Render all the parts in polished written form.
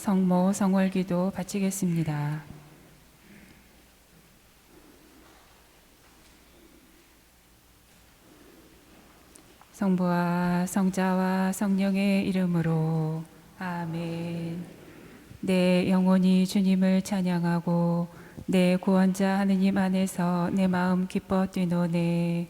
성모 성월기도 바치겠습니다. 성부와 성자와 성령의 이름으로 아멘. 내 영혼이 주님을 찬양하고 내 구원자 하느님 안에서 내 마음 기뻐 뛰노네.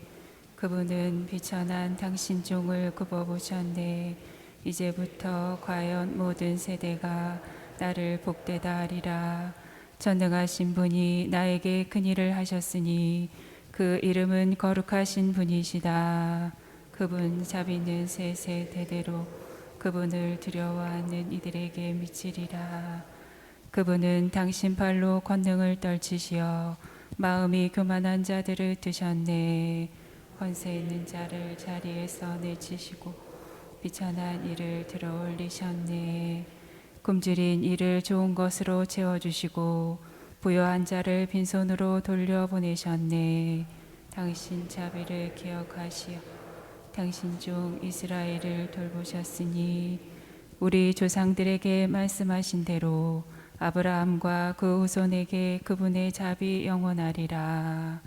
그분은 비천한 당신 종을 굽어보셨네. 이제부터 과연 모든 세대가 나를 복되다 하리라. 전능하신 분이 나에게 큰일을 하셨으니 그 이름은 거룩하신 분이시다. 그분 자비는 세세대대로 그분을 두려워하는 이들에게 미치리라. 그분은 당신 발로 권능을 떨치시어 마음이 교만한 자들을 드셨네. 권세 있는 자를 자리에서 내치시고 비천한 이를 들어 올리셨네. 굶주린 이를 좋은 것으로 채워주시고 부요한 자를 빈손으로 돌려보내셨네. 당신 자비를 기억하시어 당신 종 이스라엘을 돌보셨으니 우리 조상들에게 말씀하신 대로 아브라함과 그 후손에게 그분의 자비 영원하리라.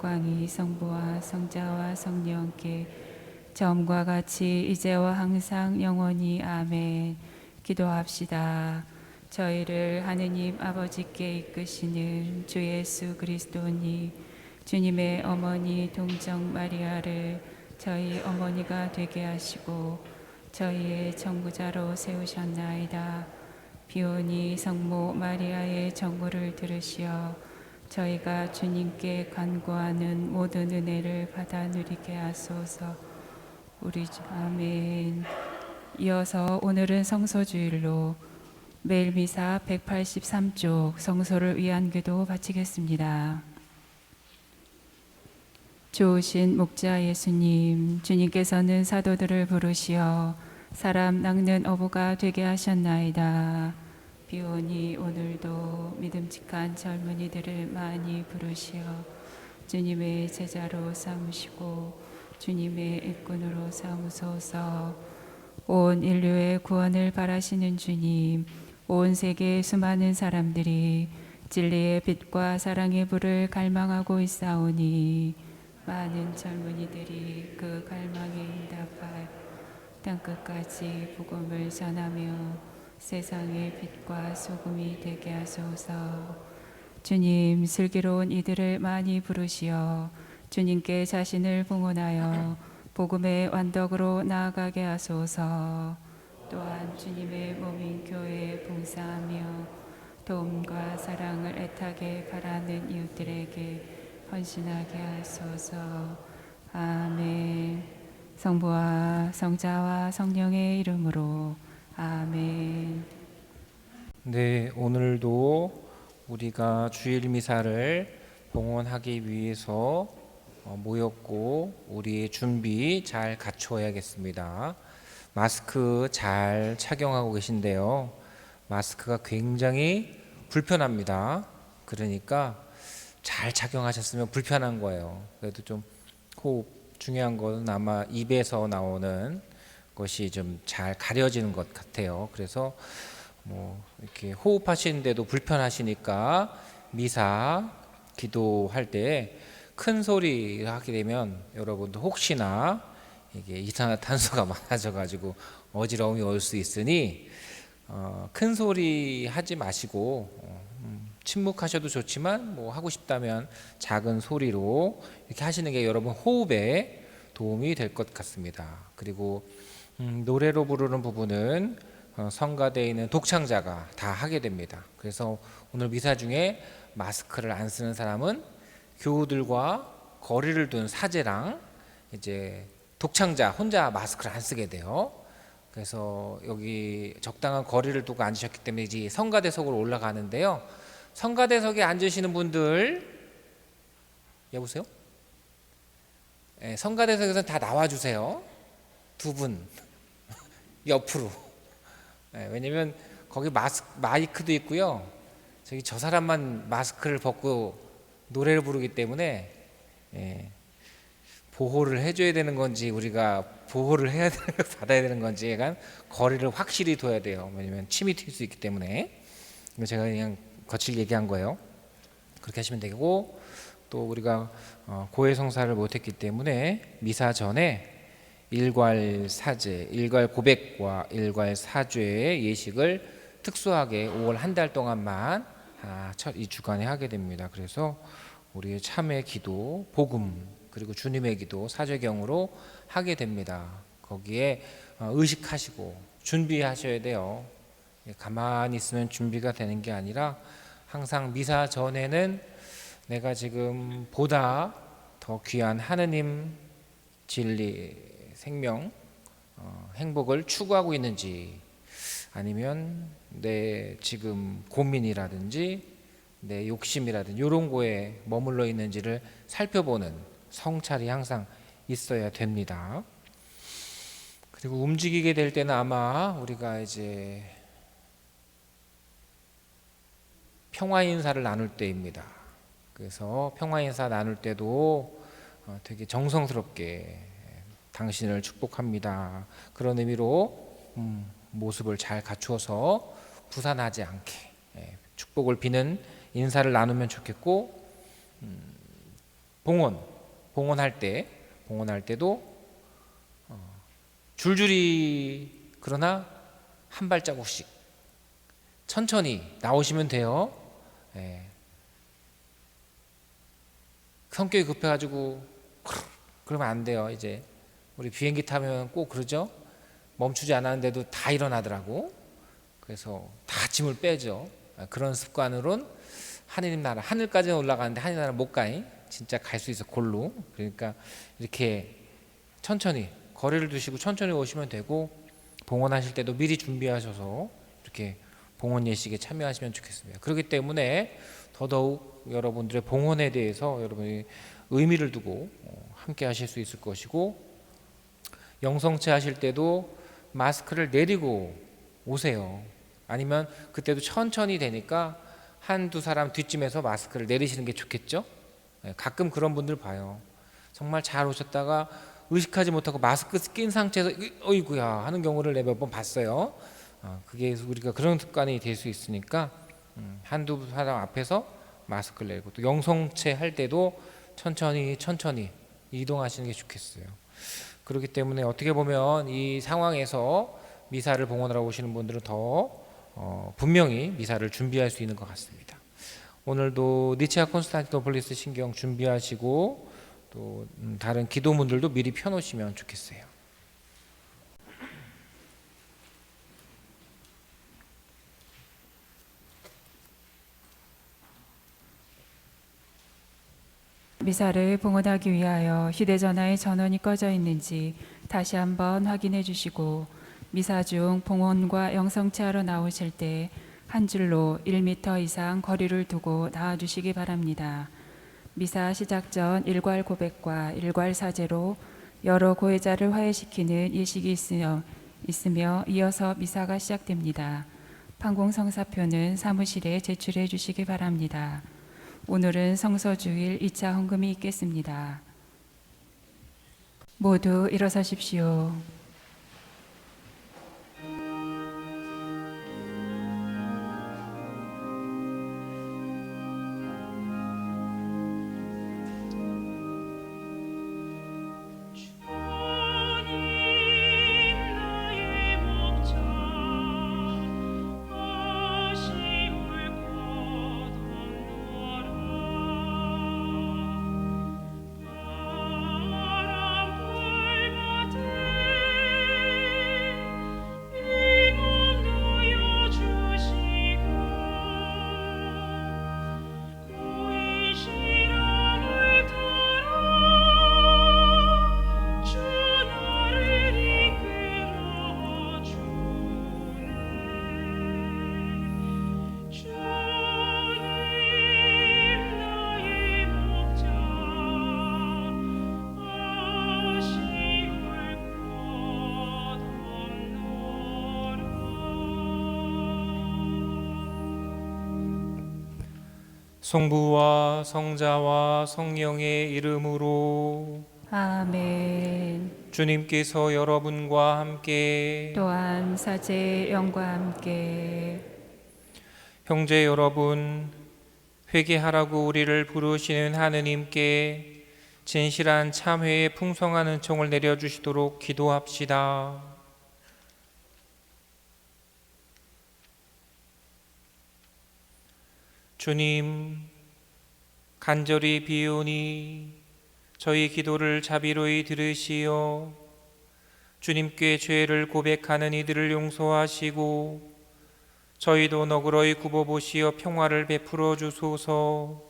광이 성부와 성자와 성령께 처음과 같이 이제와 항상 영원히 아멘. 기도합시다. 저희를 하느님 아버지께 이끄시는 주 예수 그리스도니 주님의 어머니 동정 마리아를 저희 어머니가 되게 하시고 저희의 정부자로 세우셨나이다. 비오니 성모 마리아의 정고를 들으시어 저희가 주님께 간구하는 모든 은혜를 받아 누리게 하소서. 우리 주 아멘. 이어서 오늘은 성서주일로 매일 미사 183쪽 성소를 위한 기도 바치겠습니다. 좋으신 목자 예수님, 주님께서는 사도들을 부르시어 사람 낚는 어부가 되게 하셨나이다. 비오니 오늘도 믿음직한 젊은이들을 많이 부르시어 주님의 제자로 삼으시고 주님의 일꾼으로 삼으소서. 온 인류의 구원을 바라시는 주님, 온 세계의 수많은 사람들이 진리의 빛과 사랑의 불을 갈망하고 있사오니 많은 젊은이들이 그 갈망에 응답하여 땅끝까지 복음을 전하며 세상의 빛과 소금이 되게 하소서. 주님, 슬기로운 이들을 많이 부르시어 주님께 자신을 봉헌하여 복음의 완덕으로 나아가게 하소서. 또한 주님의 몸인 교회에 봉사하며 도움과 사랑을 애타게 바라는 이웃들에게 헌신하게 하소서. 아멘. 성부와 성자와 성령의 이름으로 아멘. 네, 오늘도 우리가 주일 미사를 봉헌하기 위해서 모였고 우리의 준비 잘 갖춰야겠습니다. 마스크 잘 착용하고 계신데요. 마스크가 굉장히 불편합니다. 그러니까 잘 착용하셨으면 불편한 거예요. 그래도 좀 호흡 중요한 건 아마 입에서 나오는 것이 좀 잘 가려지는 것 같아요. 그래서 뭐 이렇게 호흡하시는데도 불편하시니까 미사 기도할 때 큰 소리 하게 되면 여러분도 혹시나 이게 이산화탄소가 많아져 가지고 어지러움이 올 수 있으니 큰 소리 하지 마시고 침묵하셔도 좋지만 뭐 하고 싶다면 작은 소리로 이렇게 하시는 게 여러분 호흡에 도움이 될 것 같습니다. 그리고 노래로 부르는 부분은 성가대에 있는 독창자가 다 하게 됩니다. 그래서 오늘 미사 중에 마스크를 안 쓰는 사람은 교우들과 거리를 둔 사제랑 이제 독창자 혼자 마스크를 안 쓰게 돼요. 그래서 여기 적당한 거리를 두고 앉으셨기 때문에 이제 성가대석으로 올라가는데요. 성가대석에 앉으시는 분들 여보세요? 네, 성가대석에서 다 나와주세요. 두 분 옆으로. 네, 왜냐면 거기 마이크도 있고요. 저기 저 사람만 마스크를 벗고 노래를 부르기 때문에 보호를 해줘야 되는 건지 우리가 보호를 해야 되는 걸 받아야 되는 건지 약간 거리를 확실히 둬야 돼요. 왜냐면 침이 튈 수 있기 때문에. 이거 제가 그냥 거칠게 얘기한 거예요. 그렇게 하시면 되고, 또 우리가 고해성사를 못했기 때문에 미사 전에 일괄 사제, 일괄 고백과 일괄 사죄의 예식을 특수하게 5월 한 달 동안만 이 주간에 하게 됩니다. 그래서 우리의 참회 기도, 복음, 그리고 주님의 기도, 사죄경으로 하게 됩니다. 거기에 의식하시고 준비하셔야 돼요. 가만히 있으면 준비가 되는 게 아니라 항상 미사 전에는 내가 지금 보다 더 귀한 하느님, 진리, 생명, 행복을 추구하고 있는지, 아니면 내 지금 고민이라든지 내 욕심이라든지 이런 거에 머물러 있는지를 살펴보는 성찰이 항상 있어야 됩니다. 그리고 움직이게 될 때는 아마 우리가 이제 평화 인사를 나눌 때입니다. 그래서 평화 인사 나눌 때도 되게 정성스럽게 당신을 축복합니다, 그런 의미로 모습을 잘 갖추어서 부산하지 않게 축복을 비는 인사를 나누면 좋겠고, 봉헌할 때도 줄줄이, 그러나 한 발자국씩 천천히 나오시면 돼요. 성격이 급해가지고 그러면 안 돼요. 이제 우리 비행기 타면 꼭 그러죠. 멈추지 않았는데도 다 일어나더라고. 그래서 다 짐을 빼죠. 그런 습관으론 하느님 나라, 하늘까지는 올라가는데 하느님 나라 못 가잉. 진짜 갈 수 있어 골로. 그러니까 이렇게 천천히 거리를 두시고 천천히 오시면 되고, 봉헌하실 때도 미리 준비하셔서 이렇게 봉헌 예식에 참여하시면 좋겠습니다. 그렇기 때문에 더더욱 여러분들의 봉헌에 대해서 여러분이 의미를 두고 함께 하실 수 있을 것이고, 영성체 하실 때도 마스크를 내리고 오세요. 아니면 그때도 천천히 되니까 한두 사람 뒷짐에서 마스크를 내리시는 게 좋겠죠. 가끔 그런 분들 봐요. 정말 잘 오셨다가 의식하지 못하고 마스크 낀 상태에서 어이구야 하는 경우를 내가 몇 번 봤어요. 그게 우리가 그런 습관이 될 수 있으니까 한두 사람 앞에서 마스크를 내고, 또 영성체 할 때도 천천히 이동하시는 게 좋겠어요. 그렇기 때문에 어떻게 보면 이 상황에서 미사를 봉헌하러 오시는 분들은 더 분명히 미사를 준비할 수 있는 것 같습니다. 오늘도 니체아 콘스탄티노폴리스 신경 준비하시고, 또 다른 기도문들도 미리 펴놓으시면 좋겠어요. 미사를 봉헌하기 위하여 휴대전화의 전원이 꺼져 있는지 다시 한번 확인해 주시고, 미사 중 봉헌과 영성체하러 나오실 때 한 줄로 1m 이상 거리를 두고 나와주시기 바랍니다. 미사 시작 전 일괄 고백과 일괄 사제로 여러 고해자를 화해시키는 예식이 있으며 이어서 미사가 시작됩니다. 판공성사표는 사무실에 제출해 주시기 바랍니다. 오늘은 성서주일 2차 헌금이 있겠습니다. 모두 일어서십시오. 성부와 성자와 성령의 이름으로 아멘. 주님께서 여러분과 함께 또한 사제의 영과 함께 형제 여러분, 회개하라고 우리를 부르시는 하느님께 진실한 참회의 풍성한 은총을 내려주시도록 기도합시다. 주님, 간절히 비오니 저희 기도를 자비로이 들으시어 주님께 죄를 고백하는 이들을 용서하시고 저희도 너그러이 굽어보시어 평화를 베풀어 주소서.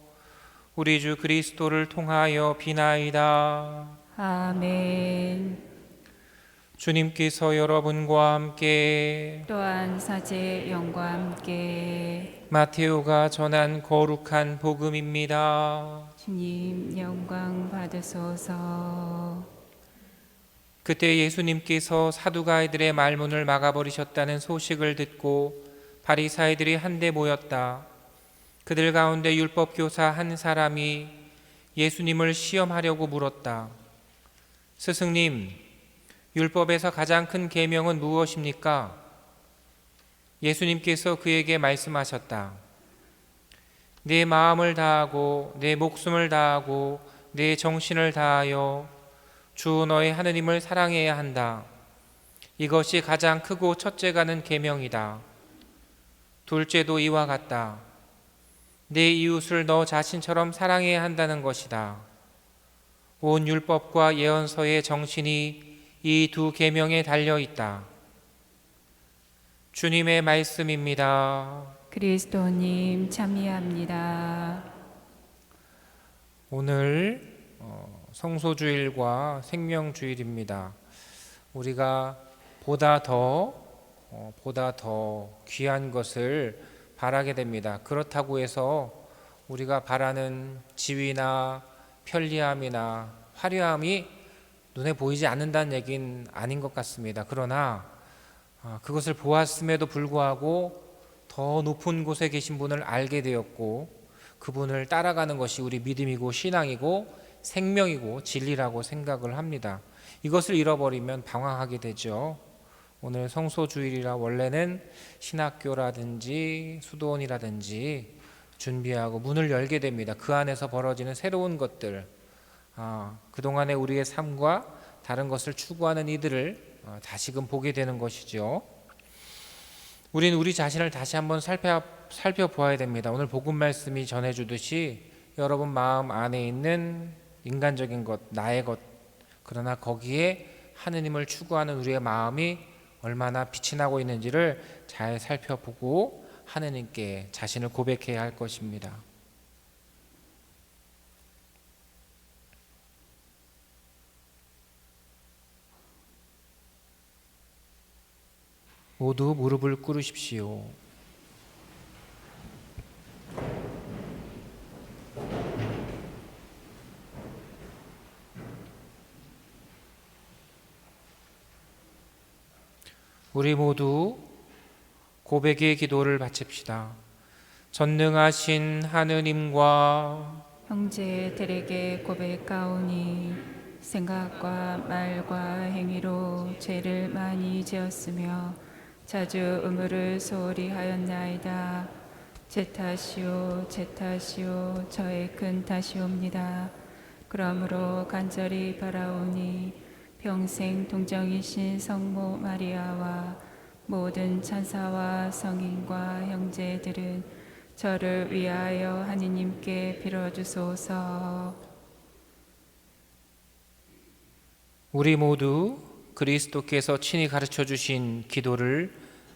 우리 주 그리스도를 통하여 비나이다. 아멘. 주님께서 여러분과 함께 또한 사제의 영과 함께 마테오가 전한 거룩한 복음입니다. 주님 영광 받으소서. 그때 예수님께서 사두가이들의 말문을 막아버리셨다는 소식을 듣고 바리사이들이 한데 모였다. 그들 가운데 율법교사 한 사람이 예수님을 시험하려고 물었다. 스승님, 율법에서 가장 큰 계명은 무엇입니까? 예수님께서 그에게 말씀하셨다. 내 마음을 다하고 내 목숨을 다하고 내 정신을 다하여 주 너의 하느님을 사랑해야 한다. 이것이 가장 크고 첫째가는 계명이다. 둘째도 이와 같다. 내 이웃을 너 자신처럼 사랑해야 한다는 것이다. 온 율법과 예언서의 정신이 이 두 계명에 달려 있다. 주님의 말씀입니다. 그리스도님 참여합니다. 오늘 성소주일과 생명주일입니다. 우리가 보다 더 귀한 것을 바라게 됩니다. 그렇다고 해서 우리가 바라는 지위나 편리함이나 화려함이 눈에 보이지 않는다는 얘기는 아닌 것 같습니다. 그러나 그것을 보았음에도 불구하고 더 높은 곳에 계신 분을 알게 되었고 그분을 따라가는 것이 우리 믿음이고 신앙이고 생명이고 진리라고 생각을 합니다. 이것을 잃어버리면 방황하게 되죠. 오늘 성소주일이라 원래는 신학교라든지 수도원이라든지 준비하고 문을 열게 됩니다. 그 안에서 벌어지는 새로운 것들, 그동안의 우리의 삶과 다른 것을 추구하는 이들을 다시금 보게 되는 것이죠. 우리는 우리 자신을 다시 한번 살펴보아야 됩니다. 오늘 복음 말씀이 전해주듯이 여러분 마음 안에 있는 인간적인 것, 나의 것, 그러나 거기에 하느님을 추구하는 우리의 마음이 얼마나 빛이 나고 있는지를 잘 살펴보고 하느님께 자신을 고백해야 할 것입니다. 모두 무릎을 꿇으십시오. 우리 모두 고백의 기도를 바칩시다. 전능하신 하느님과 형제들에게 고백하오니 생각과 말과 행위로 죄를 많이 지었으며 자주 의무를 소홀히 하였나이다. 제 탓이요 저의 큰 탓이옵니다. 그러므로 간절히 바라오니 평생 동정이신 성모 마리아와 모든 천사와 성인과 형제들은 저를 위하여 하느님께 빌어주소서. 우리 모두 그리스도께서 친히 가르쳐 주신 기도를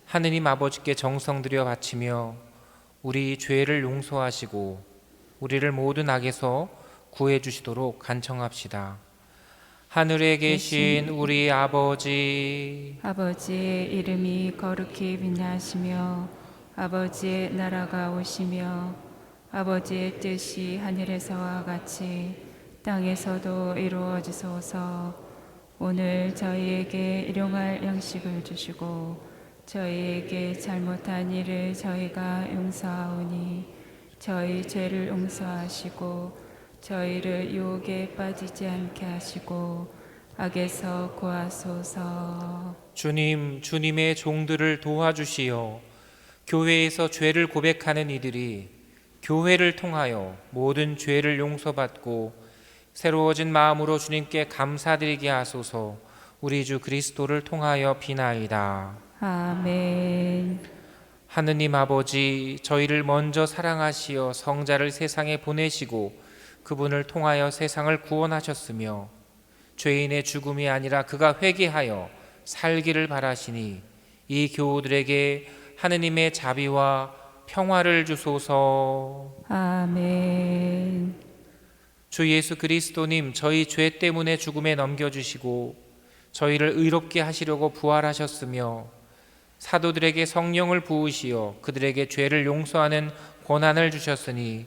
하느님 아버지께 정성 들여 바치며 우리 죄를 용서하시고 우리를 모든 악에서 구해 주시도록 간청합시다. 하늘에 계신 우리 아버지, 아버지의 이름이 거룩히 빛나시며 아버지의 나라가 오시며 아버지의 뜻이 하늘에서와 같이 땅에서도 이루어지소서. 오늘 저희에게 일용할 양식을 주시고 저희에게 잘못한 일을 저희가 용서하오니 저희 죄를 용서하시고 저희를 유혹에 빠지지 않게 하시고 악에서 구하소서. 주님, 주님의 종들을 도와주시어 교회에서 죄를 고백하는 이들이 교회를 통하여 모든 죄를 용서받고 새로워진 마음으로 주님께 감사드리게 하소서. 우리 주 그리스도를 통하여 비나이다. 아멘. 하느님 아버지, 저희를 먼저 사랑하시어 성자를 세상에 보내시고 그분을 통하여 세상을 구원하셨으며 죄인의 죽음이 아니라 그가 회개하여 살기를 바라시니 이 교우들에게 하느님의 자비와 평화를 주소서. 아멘. 주 예수 그리스도님, 저희 죄 때문에 죽음에 넘겨주시고 저희를 의롭게 하시려고 부활하셨으며 사도들에게 성령을 부으시어 그들에게 죄를 용서하는 권한을 주셨으니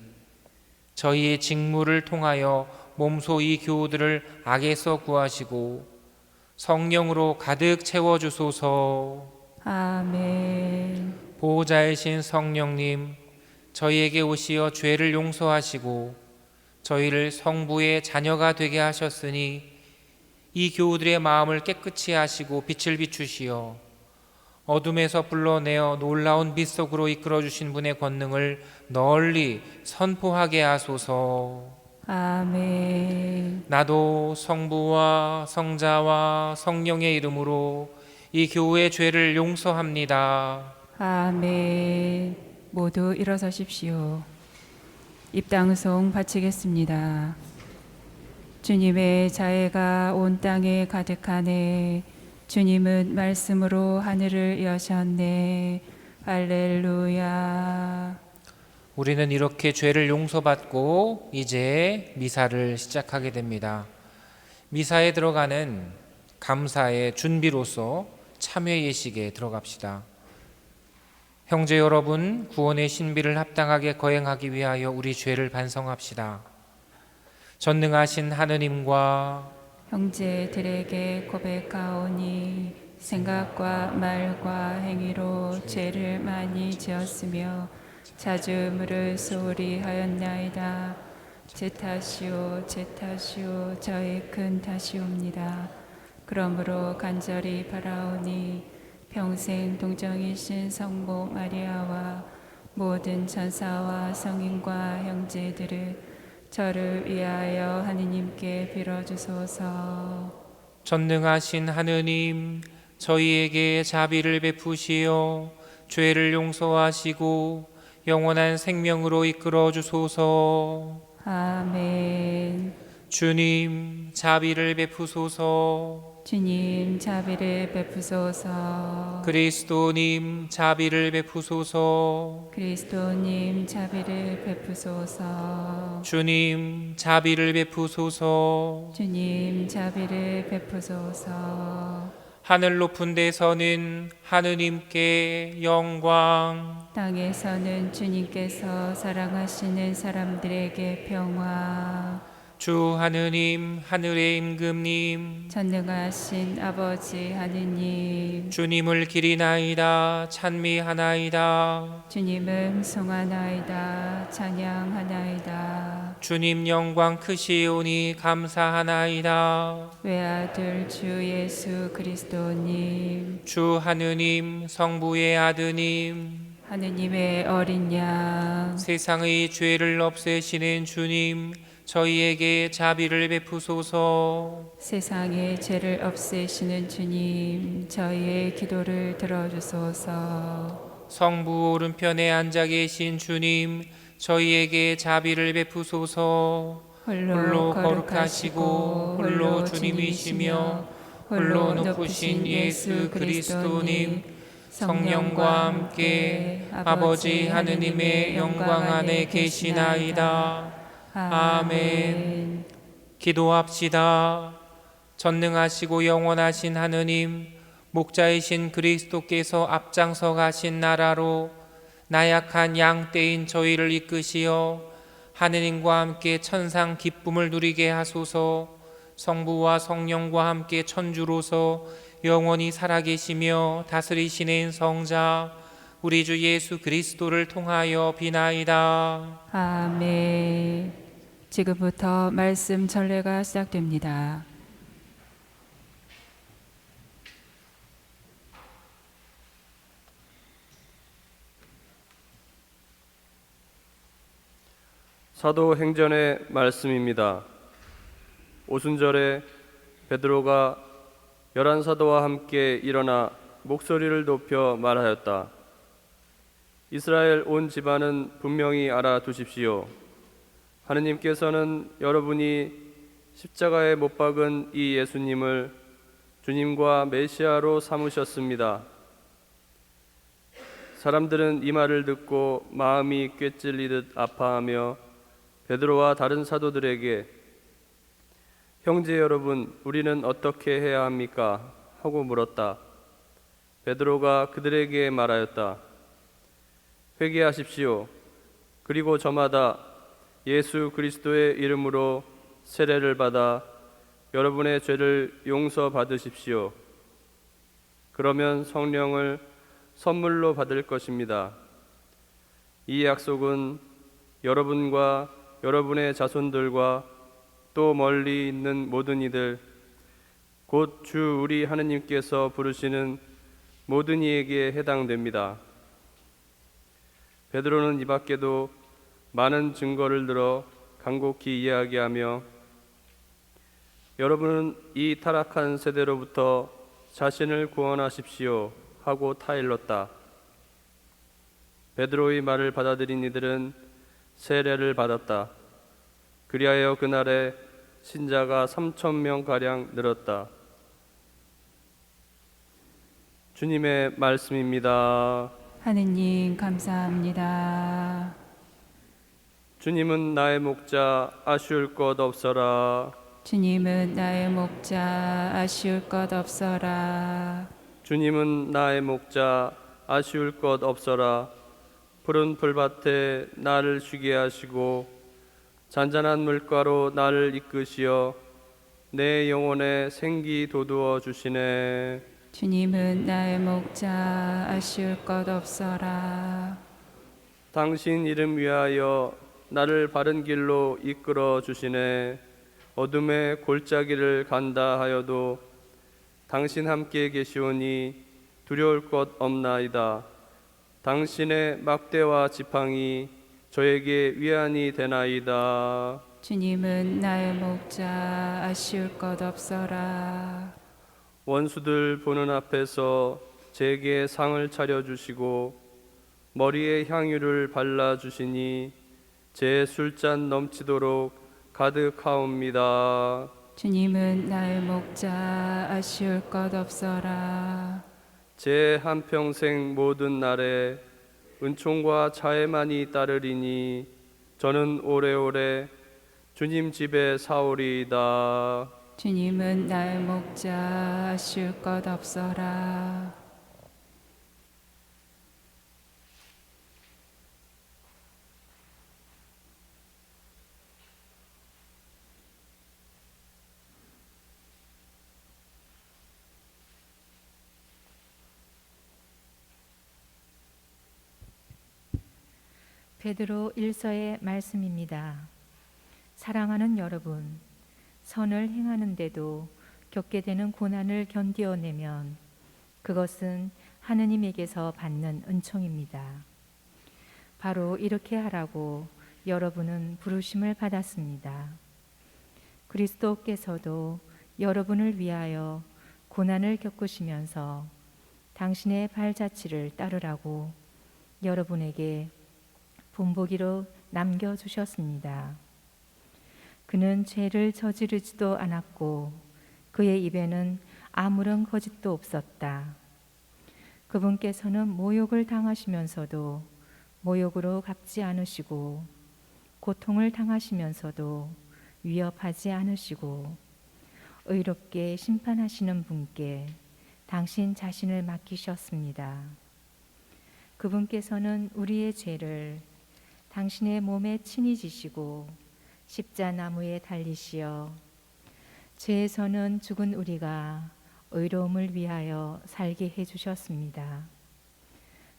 저희의 직무를 통하여 몸소 이 교우들을 악에서 구하시고 성령으로 가득 채워주소서. 아멘. 보호자이신 성령님, 저희에게 오시어 죄를 용서하시고 저희를 성부의 자녀가 되게 하셨으니 이 교우들의 마음을 깨끗이 하시고 빛을 비추시어 어둠에서 불러내어 놀라운 빛 속으로 이끌어 주신 분의 권능을 널리 선포하게 하소서. 아멘. 나도 성부와 성자와 성령의 이름으로 이 교우의 죄를 용서합니다. 아멘. 모두 일어서십시오. 입당송 바치겠습니다. 주님의 자애가 온 땅에 가득하네. 주님은 말씀으로 하늘을 여셨네. 할렐루야. 우리는 이렇게 죄를 용서받고 이제 미사를 시작하게 됩니다. 미사에 들어가는 감사의 준비로서 참회 예식에 들어갑시다. 형제 여러분, 구원의 신비를 합당하게 거행하기 위하여 우리 죄를 반성합시다. 전능하신 하느님과 형제들에게 고백하오니 생각과 말과 행위로 죄를 많이 지었으며 자주 물을 소홀히 하였나이다. 제 탓이요 제 탓이요 저의 큰 탓이옵니다. 그러므로 간절히 바라오니 평생 동정이신 성모 마리아와 모든 천사와 성인과 형제들을 저를 위하여 하느님께 빌어주소서. 전능하신 하느님, 저희에게 자비를 베푸시어 죄를 용서하시고 영원한 생명으로 이끌어 주소서. 아멘. 주님, 자비를 베푸소서. 주님 자비를 베푸소서. 그리스도님, 자비를 베푸소서. 그리스도님 자비를 베푸소서. 주님, 자비를 베푸소서. 주님 자비를 베푸소서. 하늘 높은 데서는 하느님께 영광, 땅에서는 주님께서 사랑하시는 사람들에게 평화. 주 하느님, 하늘의 임금님, 전능하신 아버지 하느님, 주님을 기리나이다, 찬미하나이다. 주님을 송하나이다, 찬양하나이다. 주님 영광 크시오니 감사하나이다. 외아들 주 예수 그리스도님, 주 하느님, 성부의 아드님, 하느님의 어린 양, 세상의 죄를 없애시는 주님, 저희에게 자비를 베푸소서. 세상의 죄를 없애시는 주님, 저희의 기도를 들어주소서. 성부 오른편에 앉아 계신 주님, 저희에게 자비를 베푸소서. 홀로 거룩하시고 홀로 주님이시며 홀로 높으신 예수 그리스도님, 성령과 함께 아버지 하느님의 영광 안에 계시나이다. 아멘. 기도합시다. 전능하시고 영원하신 하느님, 목자이신 그리스도께서 앞장서 가신 나라로 나약한 양떼인 저희를 이끄시어 하느님과 함께 천상 기쁨을 누리게 하소서. 성부와 성령과 함께 천주로서 영원히 살아계시며 다스리시는 성자 우리 주 예수 그리스도를 통하여 비나이다. 아멘. 지금부터 말씀 전례가 시작됩니다. 사도행전의 말씀입니다. 오순절에 베드로가 11사도와 함께 일어나 목소리를 높여 말하였다. 이스라엘 온 집안은 분명히 알아두십시오. 하느님께서는 여러분이 십자가에 못 박은 이 예수님을 주님과 메시아로 삼으셨습니다. 사람들은 이 말을 듣고 마음이 꿰찔리듯 아파하며 베드로와 다른 사도들에게 형제 여러분, 우리는 어떻게 해야 합니까? 하고 물었다. 베드로가 그들에게 말하였다. 회개하십시오. 그리고 저마다 예수 그리스도의 이름으로 세례를 받아 여러분의 죄를 용서받으십시오. 그러면 성령을 선물로 받을 것입니다. 이 약속은 여러분과 여러분의 자손들과 또 멀리 있는 모든 이들, 곧 주 우리 하느님께서 부르시는 모든 이에게 해당됩니다. 베드로는 이 밖에도 많은 증거를 들어 간곡히 이야기하며 여러분은 이 타락한 세대로부터 자신을 구원하십시오 하고 타일렀다. 베드로의 말을 받아들인 이들은 세례를 받았다. 그리하여 그날에 신자가 3,000명가량 늘었다. 주님의 말씀입니다. 하느님 감사합니다. 주님은 나의 목자 아쉬울 것 없어라. 주님은 나의 목자 아쉬울 것 없어라. 주님은 나의 목자 아쉬울 것 없어라. 푸른 풀밭에 나를 쉬게 하시고 잔잔한 물가로 나를 이끄시어 내 영혼에 생기 돋우어 주시네. 주님은 나의 목자 아쉬울 것 없어라. 당신 이름 위하여 나를 바른 길로 이끌어 주시네. 어둠의 골짜기를 간다 하여도 당신 함께 계시오니 두려울 것 없나이다. 당신의 막대와 지팡이 저에게 위안이 되나이다. 주님은 나의 목자 아쉬울 것 없어라. 원수들 보는 앞에서 제게 상을 차려주시고 머리에 향유를 발라주시니 제 술잔 넘치도록 가득하옵니다. 주님은 나의 목자 아쉬울 것 없어라. 제 한평생 모든 날에 은총과 자애만이 따르리니 저는 오래오래 주님 집에 사오리이다. 주님은 나의 목자 아쉬울 것 없어라. 베드로 1서의 말씀입니다. 사랑하는 여러분, 선을 행하는데도 겪게 되는 고난을 견디어내면 그것은 하느님에게서 받는 은총입니다. 바로 이렇게 하라고 여러분은 부르심을 받았습니다. 그리스도께서도 여러분을 위하여 고난을 겪으시면서 당신의 발자취를 따르라고 여러분에게 본보기로 남겨주셨습니다. 그는 죄를 저지르지도 않았고 그의 입에는 아무런 거짓도 없었다. 그분께서는 모욕을 당하시면서도 모욕으로 갚지 않으시고 고통을 당하시면서도 위협하지 않으시고 의롭게 심판하시는 분께 당신 자신을 맡기셨습니다. 그분께서는 우리의 죄를 당신의 몸에 친히 지시고 십자나무에 달리시어 죄에서는 죽은 우리가 의로움을 위하여 살게 해주셨습니다.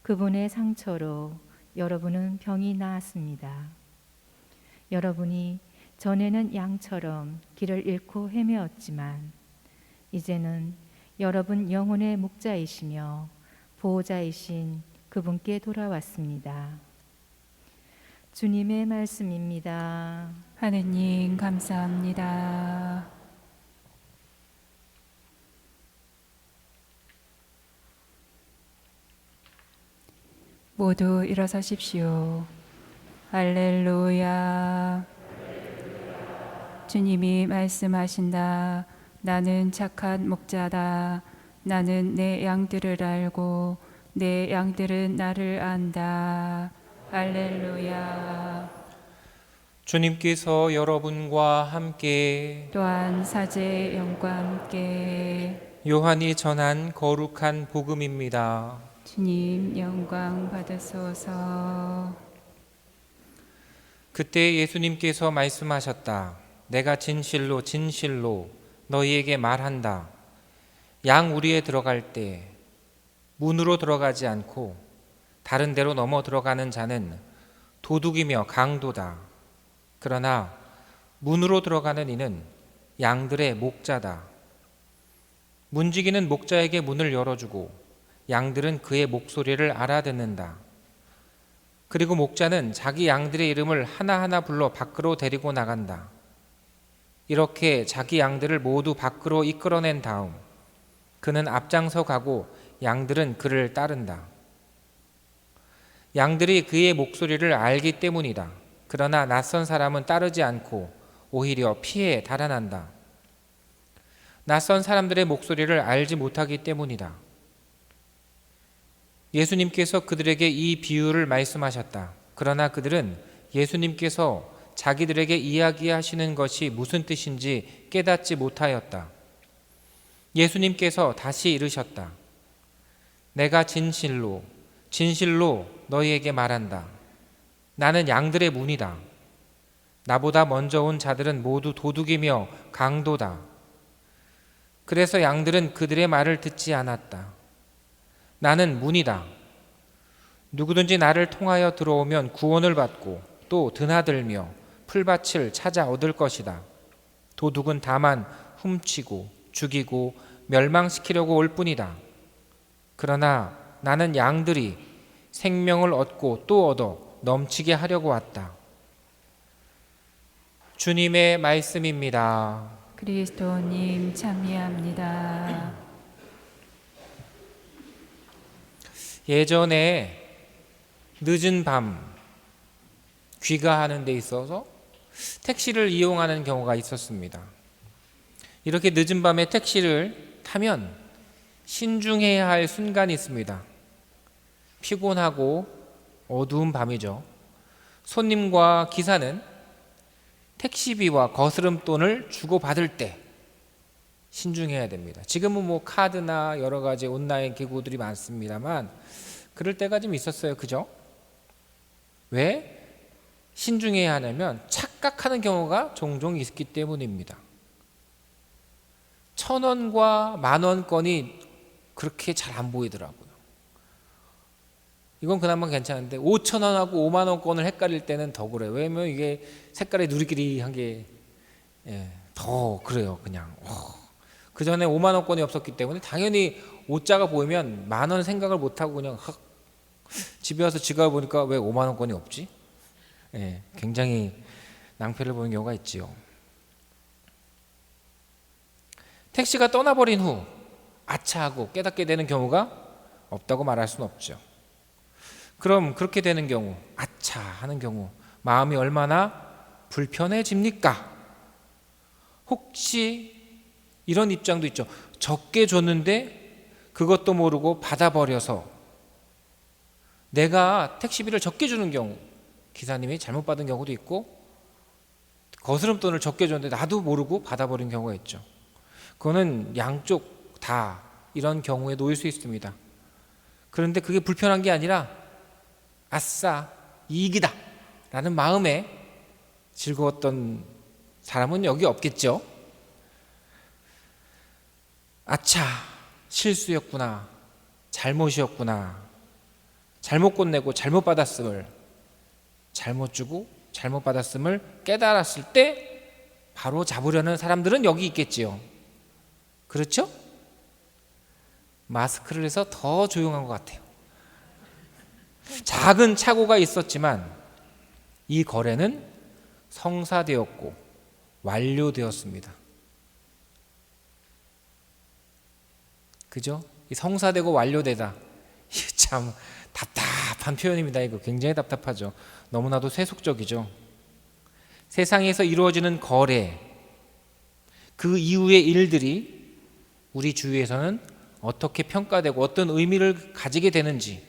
그분의 상처로 여러분은 병이 나았습니다. 여러분이 전에는 양처럼 길을 잃고 헤매었지만 이제는 여러분 영혼의 목자이시며 보호자이신 그분께 돌아왔습니다. 주님의 말씀입니다. 하느님 감사합니다. 모두 일어서십시오. 할렐루야. 주님이 말씀하신다. 나는 착한 목자다. 나는 내 양들을 알고 내 양들은 나를 안다. 할렐루야. 주님께서 여러분과 함께 또한 사제의 영과 함께 요한이 전한 거룩한 복음입니다. 주님 영광 받으소서. 그때 예수님께서 말씀하셨다. 내가 진실로 진실로 너희에게 말한다. 양 우리에 들어갈 때 문으로 들어가지 않고 다른 데로 넘어 들어가는 자는 도둑이며 강도다. 그러나 문으로 들어가는 이는 양들의 목자다. 문지기는 목자에게 문을 열어주고 양들은 그의 목소리를 알아듣는다. 그리고 목자는 자기 양들의 이름을 하나하나 불러 밖으로 데리고 나간다. 이렇게 자기 양들을 모두 밖으로 이끌어낸 다음 그는 앞장서 가고 양들은 그를 따른다. 양들이 그의 목소리를 알기 때문이다. 그러나 낯선 사람은 따르지 않고 오히려 피해 달아난다. 낯선 사람들의 목소리를 알지 못하기 때문이다. 예수님께서 그들에게 이 비유를 말씀하셨다. 그러나 그들은 예수님께서 자기들에게 이야기하시는 것이 무슨 뜻인지 깨닫지 못하였다. 예수님께서 다시 이르셨다. 내가 진실로 진실로 너희에게 말한다. 나는 양들의 문이다. 나보다 먼저 온 자들은 모두 도둑이며 강도다. 그래서 양들은 그들의 말을 듣지 않았다. 나는 문이다. 누구든지 나를 통하여 들어오면 구원을 받고 또 드나들며 풀밭을 찾아 얻을 것이다. 도둑은 다만 훔치고 죽이고 멸망시키려고 올 뿐이다. 그러나 나는 양들이 생명을 얻고 또 얻어 넘치게 하려고 왔다. 주님의 말씀입니다. 그리스도님 참여합니다. 예전에 늦은 밤 귀가하는 데 있어서 택시를 이용하는 경우가 있었습니다. 이렇게 늦은 밤에 택시를 타면 신중해야 할 순간이 있습니다. 피곤하고 어두운 밤이죠. 손님과 기사는 택시비와 거스름돈을 주고받을 때 신중해야 됩니다. 지금은 뭐 카드나 여러 가지 온라인 기구들이 많습니다만 그럴 때가 좀 있었어요. 그죠? 왜 신중해야 하냐면 착각하는 경우가 종종 있기 때문입니다. 1,000원과 10,000원권이 그렇게 잘 안 보이더라고요. 이건 그나마 괜찮은데 5,000원하고 50,000원권을 헷갈릴 때는 더 그래요. 왜냐면 이게 색깔이 누리끼리한 게 더 그래요. 그냥 그 전에 50,000원권이 없었기 때문에 당연히 5자가 보이면 10,000원 생각을 못하고 그냥 집에 와서 지갑을 보니까 왜 50,000원권이 없지? 굉장히 낭패를 보는 경우가 있지요. 택시가 떠나버린 후 아차하고 깨닫게 되는 경우가 없다고 말할 수는 없죠. 그럼 그렇게 되는 경우, 아차 하는 경우 마음이 얼마나 불편해집니까? 혹시 이런 입장도 있죠. 적게 줬는데 그것도 모르고 받아버려서 내가 택시비를 적게 주는 경우, 기사님이 잘못 받은 경우도 있고 거스름돈을 적게 줬는데 나도 모르고 받아버린 경우가 있죠. 그거는 양쪽 다 이런 경우에 놓일 수 있습니다. 그런데 그게 불편한 게 아니라 아싸 이익이다 라는 마음에 즐거웠던 사람은 여기 없겠죠. 아차 실수였구나, 잘못이었구나, 잘못 건네고 잘못 받았음을, 잘못 주고 잘못 받았음을 깨달았을 때 바로 잡으려는 사람들은 여기 있겠지요. 그렇죠? 마스크를 해서 더 조용한 것 같아요. 작은 착오가 있었지만 이 거래는 성사되었고 완료되었습니다. 그죠? 이 성사되고 완료되다. 이게 참 답답한 표현입니다. 이거 굉장히 답답하죠. 너무나도 세속적이죠. 세상에서 이루어지는 거래, 그 이후의 일들이 우리 주위에서는 어떻게 평가되고 어떤 의미를 가지게 되는지,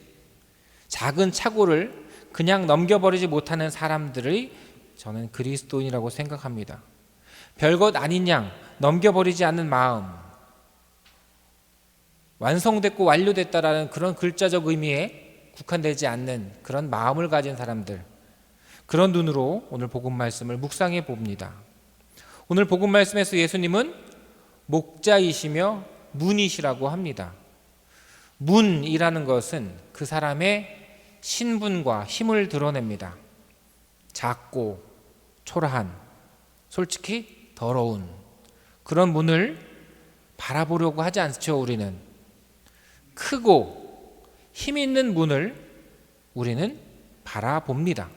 작은 착오를 그냥 넘겨버리지 못하는 사람들의 저는 그리스도인이라고 생각합니다. 별것 아닌 양 넘겨버리지 않는 마음, 완성됐고 완료됐다라는 그런 글자적 의미에 국한되지 않는 그런 마음을 가진 사람들, 그런 눈으로 오늘 복음 말씀을 묵상해 봅니다. 오늘 복음 말씀에서 예수님은 목자이시며 문이시라고 합니다. 문이라는 것은 그 사람의 신분과 힘을 드러냅니다. 작고 초라한, 솔직히 더러운 그런 문을 바라보려고 하지 않죠. 우리는 크고 힘 있는 문을 우리는 바라봅니다.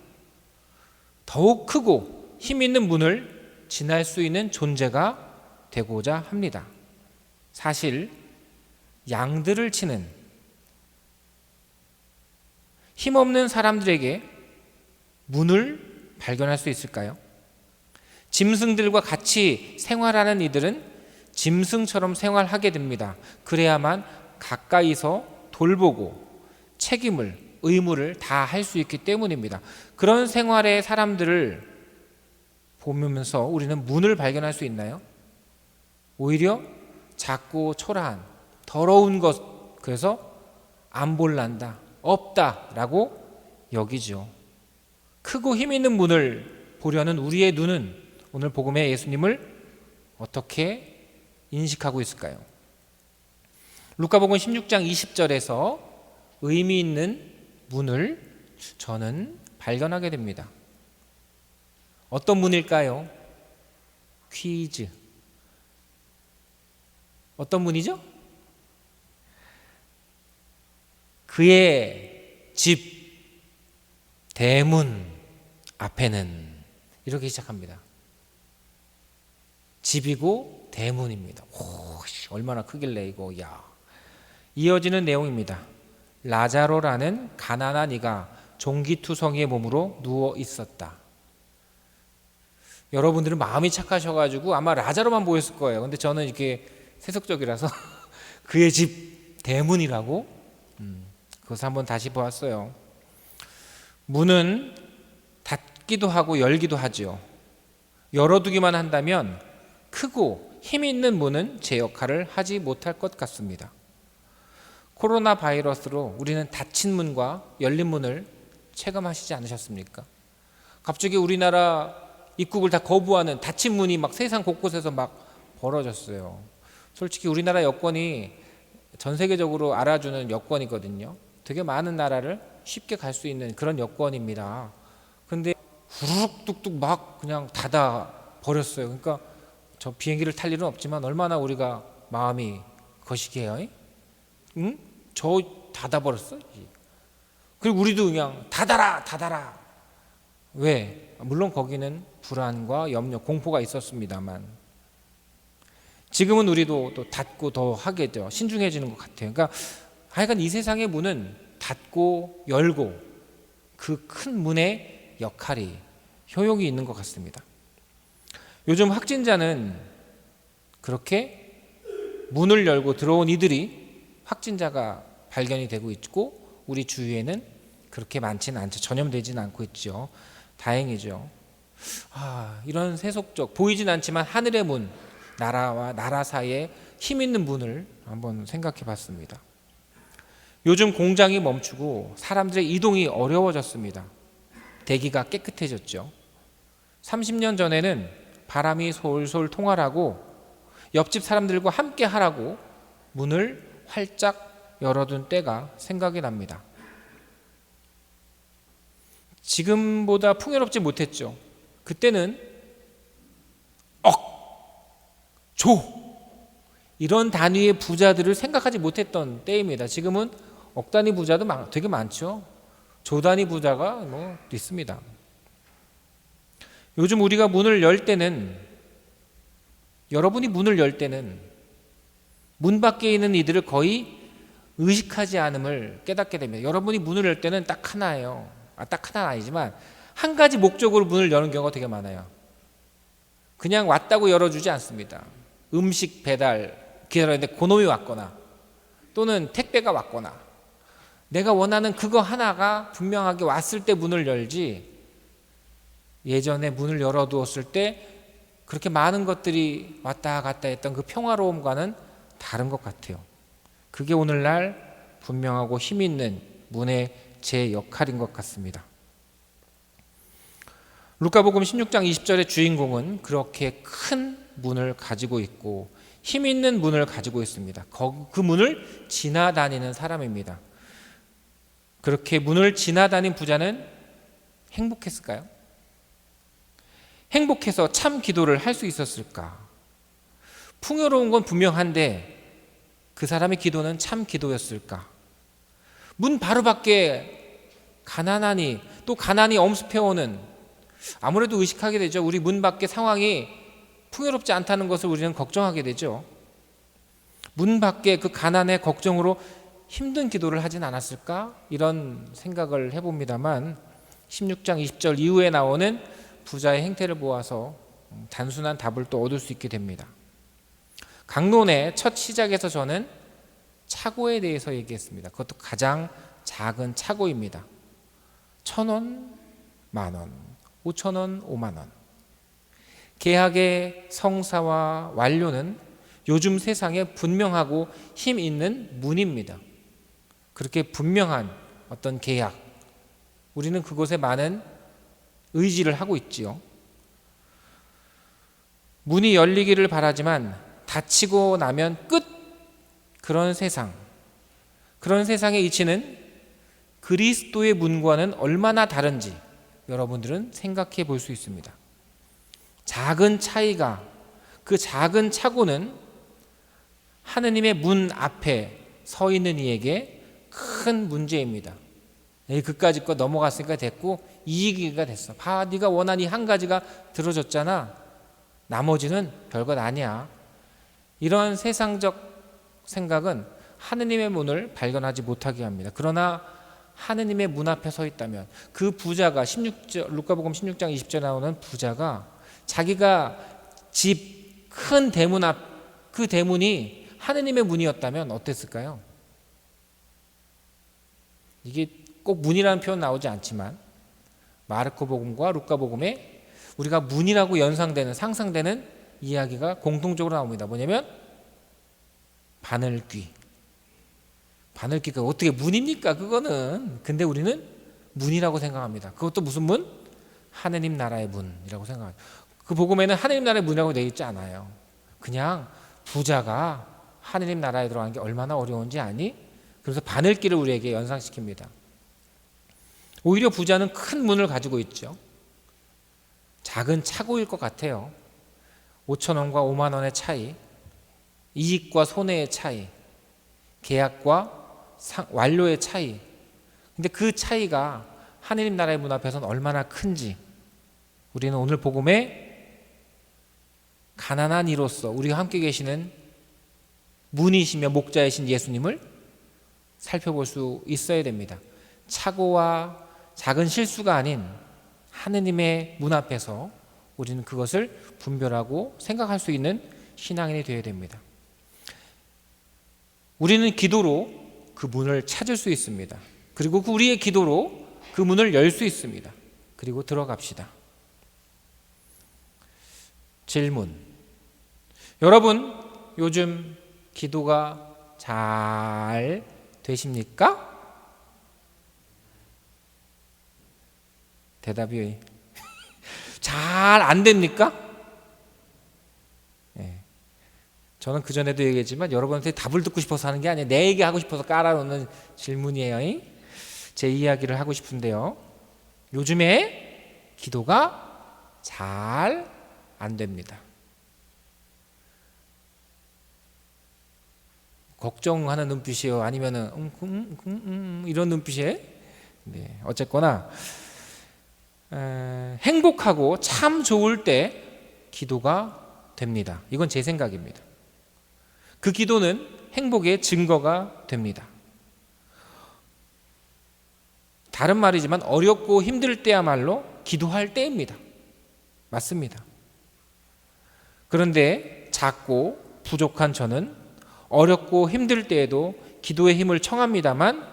더욱 크고 힘 있는 문을 지날 수 있는 존재가 되고자 합니다. 사실 양들을 치는 힘없는 사람들에게 문을 발견할 수 있을까요? 짐승들과 같이 생활하는 이들은 짐승처럼 생활하게 됩니다. 그래야만 가까이서 돌보고 책임을, 의무를 다 할 수 있기 때문입니다. 그런 생활의 사람들을 보면서 우리는 문을 발견할 수 있나요? 오히려 작고 초라한, 더러운 것, 그래서 안 볼란다, 없다라고 여기죠. 크고 힘 있는 문을 보려는 우리의 눈은 오늘 복음의 예수님을 어떻게 인식하고 있을까요? 루카복음 16장 20절에서 의미 있는 문을 저는 발견하게 됩니다. 어떤 문일까요? 퀴즈. 어떤 문이죠? 그의 집 대문 앞에는 이렇게 시작합니다. 집이고 대문입니다. 오, 얼마나 크길래 이거. 야. 이어지는 내용입니다. 라자로라는 가난한 이가 종기투성이의 몸으로 누워 있었다. 여러분들은 마음이 착하셔가지고 아마 라자로만 보였을 거예요. 근데 저는 이렇게 세속적이라서 그의 집 대문이라고 그것을 한번 다시 보았어요. 문은 닫기도 하고 열기도 하죠. 열어두기만 한다면 크고 힘 있는 문은 제 역할을 하지 못할 것 같습니다. 코로나 바이러스로 우리는 닫힌 문과 열린 문을 체감하시지 않으셨습니까? 갑자기 우리나라 입국을 다 거부하는 닫힌 문이 막 세상 곳곳에서 막 벌어졌어요. 솔직히 우리나라 여권이 전 세계적으로 알아주는 여권이거든요. 되게 많은 나라를 쉽게 갈 수 있는 그런 여권입니다. 근데 후루룩 뚝뚝 막 그냥 닫아 버렸어요. 그러니까 저 비행기를 탈 일은 없지만 얼마나 우리가 마음이 거시기해요. 응? 저 닫아버렸어. 그리고 우리도 그냥 닫아라. 왜? 물론 거기는 불안과 염려, 공포가 있었습니다만 지금은 우리도 또 닫고 더 하게 돼요. 신중해지는 것 같아요. 그러니까 하여간 이 세상의 문은 닫고 열고 그 큰 문의 역할이 효용이 있는 것 같습니다. 요즘 확진자는 그렇게 문을 열고 들어온 이들이 확진자가 발견이 되고 있고 우리 주위에는 그렇게 많지는 않죠. 전염되지는 않고 있죠. 다행이죠. 이런 세속적 보이진 않지만 하늘의 문, 나라와 나라 사이에 힘 있는 문을 한번 생각해 봤습니다. 요즘 공장이 멈추고 사람들의 이동이 어려워졌습니다. 대기가 깨끗해졌죠. 30년 전에는 바람이 솔솔 통하라고 옆집 사람들과 함께 하라고 문을 활짝 열어둔 때가 생각이 납니다. 지금보다 풍요롭지 못했죠. 그때는 조 이런 단위의 부자들을 생각하지 못했던 때입니다. 지금은 억 단위 부자도 되게 많죠. 조 단위 부자가 뭐 있습니다. 요즘 우리가 문을 열 때는, 여러분이 문을 열 때는 문 밖에 있는 이들을 거의 의식하지 않음을 깨닫게 됩니다. 여러분이 문을 열 때는 딱 하나예요. 딱 하나는 아니지만 한 가지 목적으로 문을 여는 경우가 되게 많아요. 그냥 왔다고 열어주지 않습니다. 음식 배달 기다렸는데 그놈이 왔거나 또는 택배가 왔거나 내가 원하는 그거 하나가 분명하게 왔을 때 문을 열지, 예전에 문을 열어두었을 때 그렇게 많은 것들이 왔다 갔다 했던 그 평화로움과는 다른 것 같아요. 그게 오늘날 분명하고 힘 있는 문의 제 역할인 것 같습니다. 루카복음 16장 20절의 주인공은 그렇게 큰 문을 가지고 있고 힘 있는 문을 가지고 있습니다. 그 문을 지나다니는 사람입니다. 그렇게 문을 지나다닌 부자는 행복했을까요? 행복해서 참 기도를 할 수 있었을까? 풍요로운 건 분명한데 그 사람의 기도는 참 기도였을까? 문 바로 밖에 가난하니 또 가난이 엄습해오는, 아무래도 의식하게 되죠. 우리 문 밖의 상황이 풍요롭지 않다는 것을 우리는 걱정하게 되죠. 문 밖의 그 가난의 걱정으로 힘든 기도를 하진 않았을까? 이런 생각을 해봅니다만 16장 20절 이후에 나오는 부자의 행태를 보아서 단순한 답을 또 얻을 수 있게 됩니다. 강론의 첫 시작에서 저는 차고에 대해서 얘기했습니다. 그것도 가장 작은 차고입니다. 1,000원, 10,000원, 5,000원, 5만원. 계약의 성사와 완료는 요즘 세상에 분명하고 힘 있는 문입니다. 그렇게 분명한 어떤 계약, 우리는 그곳에 많은 의지를 하고 있지요. 문이 열리기를 바라지만 닫히고 나면 끝, 그런 세상, 그런 세상의 이치는 그리스도의 문과는 얼마나 다른지 여러분들은 생각해 볼 수 있습니다. 작은 차이가, 그 작은 차고는 하느님의 문 앞에 서 있는 이에게 큰 문제입니다. 그까짓 거 넘어갔으니까 됐고 이익이가 됐어. 봐, 네가 원한 이 한 가지가 들어줬잖아. 나머지는 별것 아니야. 이런 세상적 생각은 하느님의 문을 발견하지 못하게 합니다. 그러나 하느님의 문 앞에 서 있다면 그 부자가 루카복음 16장 20절에 나오는 부자가 자기가 집 큰 대문 앞, 그 대문이 하느님의 문이었다면 어땠을까요? 이게 꼭 문이라는 표현 나오지 않지만 마르코복음과 루카복음에 우리가 문이라고 연상되는, 상상되는 이야기가 공통적으로 나옵니다. 뭐냐면 바늘귀. 바늘귀가 어떻게 문입니까? 그거는. 근데 우리는 문이라고 생각합니다. 그것도 무슨 문? 하느님 나라의 문이라고 생각합니다. 그 복음에는 하느님 나라의 문이라고 되어 있지 않아요. 그냥 부자가 하느님 나라에 들어가는 게 얼마나 어려운지 아니? 그래서 바늘귀를 우리에게 연상시킵니다. 오히려 부자는 큰 문을 가지고 있죠. 작은 차고일 것 같아요. 5,000원과 5만 원의 차이, 이익과 손해의 차이, 계약과 완료의 차이. 근데 그 차이가 하느님 나라의 문 앞에서는 얼마나 큰지 우리는 오늘 복음에 가난한 이로서 우리가 함께 계시는 문이시며 목자이신 예수님을 살펴볼 수 있어야 됩니다. 착오와 작은 실수가 아닌 하느님의 문 앞에서 우리는 그것을 분별하고 생각할 수 있는 신앙인이 되어야 됩니다. 우리는 기도로 그 문을 찾을 수 있습니다. 그리고 우리의 기도로 그 문을 열 수 있습니다. 그리고 들어갑시다. 질문. 여러분, 요즘 기도가 잘 되십니까? 대답이 잘 안 됩니까? 네. 저는 그전에도 얘기했지만 여러분한테 답을 듣고 싶어서 하는 게 아니에요. 내 얘기 하고 싶어서 깔아놓는 질문이에요. 제 이야기를 하고 싶은데요. 요즘에 기도가 잘 안 됩니다. 걱정하는 눈빛이요, 아니면은 이런 눈빛이에요? 네, 어쨌거나 행복하고 참 좋을 때 기도가 됩니다. 이건 제 생각입니다. 그 기도는 행복의 증거가 됩니다. 다른 말이지만 어렵고 힘들 때야말로 기도할 때입니다. 맞습니다. 그런데 작고 부족한 저는 어렵고 힘들 때에도 기도의 힘을 청합니다만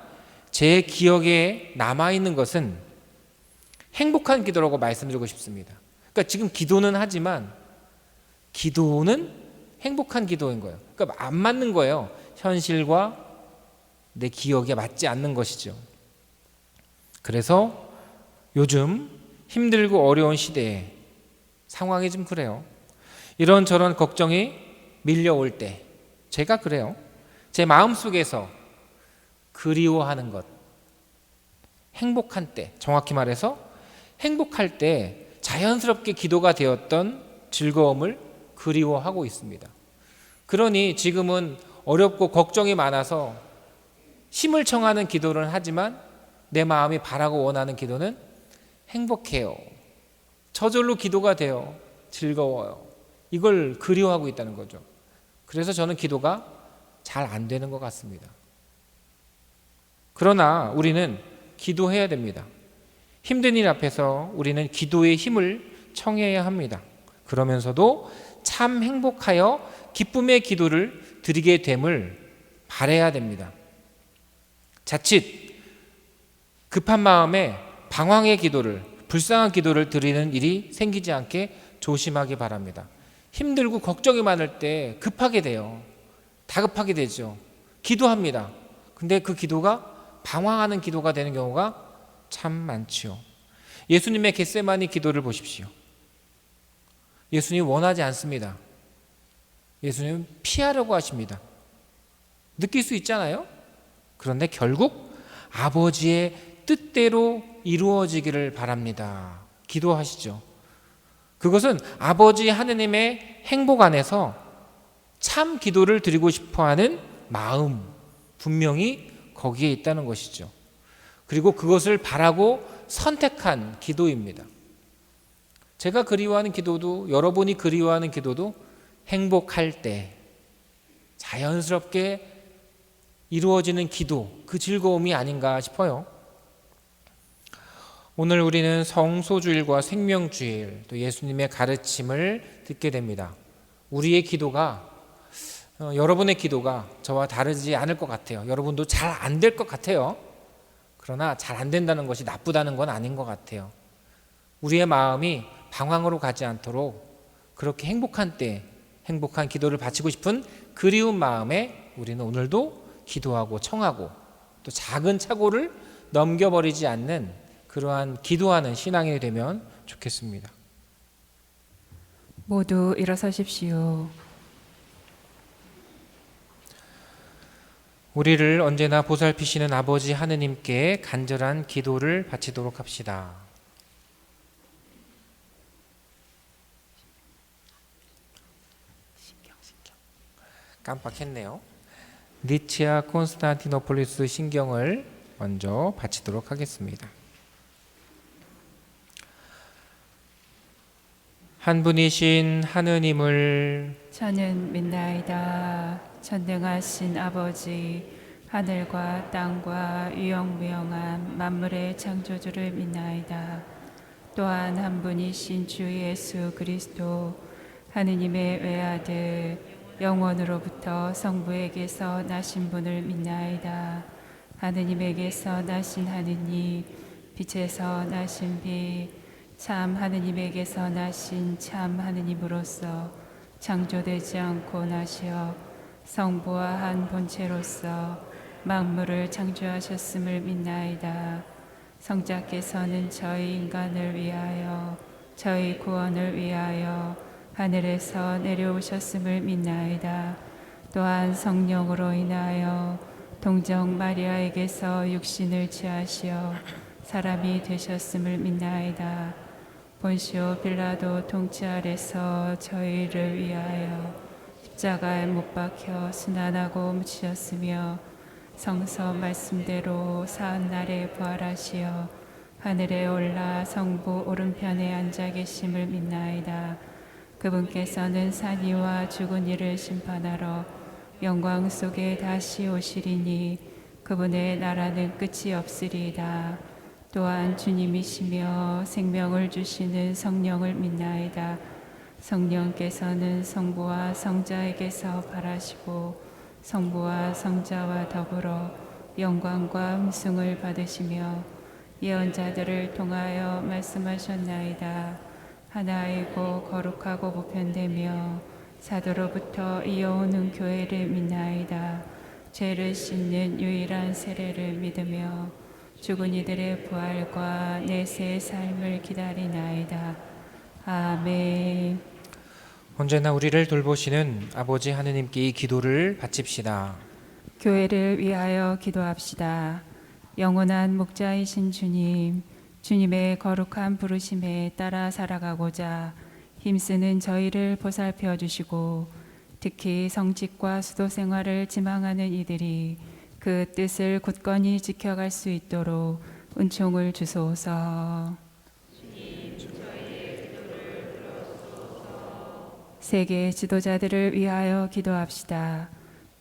제 기억에 남아있는 것은 행복한 기도라고 말씀드리고 싶습니다. 그러니까 지금 기도는 하지만 기도는 행복한 기도인 거예요. 그러니까 안 맞는 거예요. 현실과 내 기억에 맞지 않는 것이죠. 그래서 요즘 힘들고 어려운 시대에 상황이 좀 그래요. 이런저런 걱정이 밀려올 때 제가 그래요. 제 마음속에서 그리워하는 것, 행복한 때, 정확히 말해서 행복할 때 자연스럽게 기도가 되었던 즐거움을 그리워하고 있습니다. 그러니 지금은 어렵고 걱정이 많아서 힘을 청하는 기도를 하지만 내 마음이 바라고 원하는 기도는 행복해요. 저절로 기도가 돼요. 즐거워요. 이걸 그리워하고 있다는 거죠. 그래서 저는 기도가 잘 안 되는 것 같습니다. 그러나 우리는 기도해야 됩니다. 힘든 일 앞에서 우리는 기도의 힘을 청해야 합니다. 그러면서도 참 행복하여 기쁨의 기도를 드리게 됨을 바라야 됩니다. 자칫 급한 마음에 방황의 기도를, 불쌍한 기도를 드리는 일이 생기지 않게 조심하기 바랍니다. 힘들고 걱정이 많을 때 급하게 돼요. 다급하게 되죠. 기도합니다. 근데 그 기도가 방황하는 기도가 되는 경우가 참 많지요. 예수님의 겟세마니 기도를 보십시오. 예수님 원하지 않습니다. 예수님 피하려고 하십니다. 느낄 수 있잖아요. 그런데 결국 아버지의 뜻대로 이루어지기를 바랍니다. 기도하시죠. 그것은 아버지 하느님의 행복 안에서 참 기도를 드리고 싶어하는 마음, 분명히 거기에 있다는 것이죠. 그리고 그것을 바라고 선택한 기도입니다. 제가 그리워하는 기도도, 여러분이 그리워하는 기도도 행복할 때 자연스럽게 이루어지는 기도, 그 즐거움이 아닌가 싶어요. 오늘 우리는 성소주일과 생명주일, 또 예수님의 가르침을 듣게 됩니다. 우리의 기도가, 여러분의 기도가 저와 다르지 않을 것 같아요. 여러분도 잘 안 될 것 같아요. 그러나 잘 안 된다는 것이 나쁘다는 건 아닌 것 같아요. 우리의 마음이 방황으로 가지 않도록 그렇게 행복한 때 행복한 기도를 바치고 싶은 그리운 마음에 우리는 오늘도 기도하고 청하고 또 작은 착오를 넘겨버리지 않는 그러한 기도하는 신앙이 되면 좋겠습니다. 모두 일어서십시오. 우리를 언제나 보살피시는 아버지 하느님께 간절한 기도를 바치도록 합시다. 깜빡했네요. 니치아 콘스탄티노폴리스 신경을 먼저 바치도록 하겠습니다. 한 분이신 하느님을 저는 믿나이다. 전능하신 아버지, 하늘과 땅과 유영무영한 만물의 창조주를 믿나이다. 또한 한 분이신 주 예수 그리스도, 하느님의 외아들, 영원으로부터 성부에게서 나신 분을 믿나이다. 하느님에게서 나신 하느님, 빛에서 나신 빛, 참 하느님에게서 나신 참 하느님으로서 창조되지 않고 나시어 성부와 한 본체로서 만물을 창조하셨음을 믿나이다. 성자께서는 저희 인간을 위하여, 저희 구원을 위하여 하늘에서 내려오셨음을 믿나이다. 또한 성령으로 인하여 동정 마리아에게서 육신을 취하시어 사람이 되셨음을 믿나이다. 본시오 빌라도 통치 아래서 저희를 위하여 십자가에 못 박혀 순환하고 묻히셨으며 성서 말씀대로 사흘 날에 부활하시어 하늘에 올라 성부 오른편에 앉아 계심을 믿나이다. 그분께서는 산 이와 죽은 이를 심판하러 영광 속에 다시 오시리니 그분의 나라는 끝이 없으리이다. 또한 주님이시며 생명을 주시는 성령을 믿나이다. 성령께서는 성부와 성자에게서 발하시고 성부와 성자와 더불어 영광과 음승을 받으시며 예언자들을 통하여 말씀하셨나이다. 하나이고 거룩하고 보편되며 사도로부터 이어오는 교회를 믿나이다. 죄를 씻는 유일한 세례를 믿으며 죽은 이들의 부활과 내세의 삶을 기다리나이다. 아멘. 언제나 우리를 돌보시는 아버지 하느님께 이 기도를 바칩시다. 교회를 위하여 기도합시다. 영원한 목자이신 주님, 주님의 거룩한 부르심에 따라 살아가고자 힘쓰는 저희를 보살펴 주시고 특히 성직과 수도 생활을 지망하는 이들이 그 뜻을 굳건히 지켜갈 수 있도록 은총을 주소서. 세계 지도자들을 위하여 기도합시다.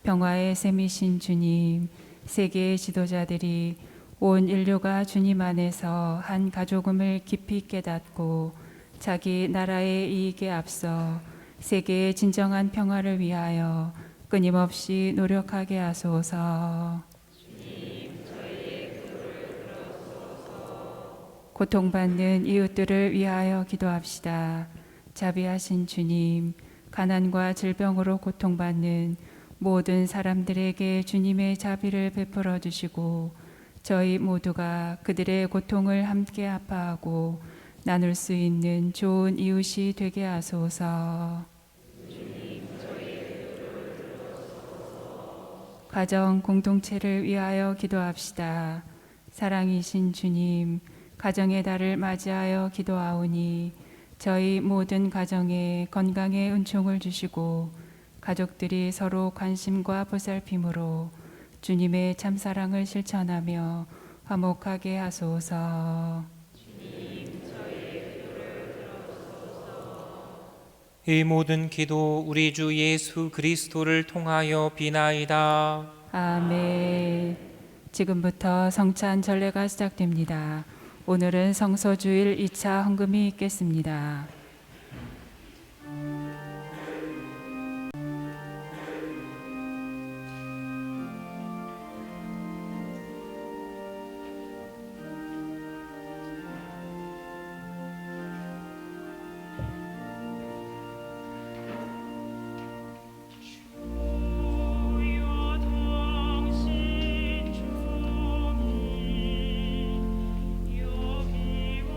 평화의 셈이신 주님, 세계의 지도자들이 온 인류가 주님 안에서 한 가족임을 깊이 깨닫고 자기 나라의 이익에 앞서 세계의 진정한 평화를 위하여 끊임없이 노력하게 하소서. 고통받는 이웃들을 위하여 기도합시다. 자비하신 주님, 가난과 질병으로 고통받는 모든 사람들에게 주님의 자비를 베풀어 주시고 저희 모두가 그들의 고통을 함께 아파하고 나눌 수 있는 좋은 이웃이 되게 하소서. 가정 공동체를 위하여 기도합시다. 사랑이신 주님, 가정의 달을 맞이하여 기도하오니 저희 모든 가정에 건강의 은총을 주시고 가족들이 서로 관심과 보살핌으로 주님의 참사랑을 실천하며 화목하게 하소서. 이 모든 기도 우리 주 예수 그리스도를 통하여 비나이다. 아멘. 지금부터 성찬 전례가 시작됩니다. 오늘은 성서주일 2차 헌금이 있겠습니다. 여기 왔나이다.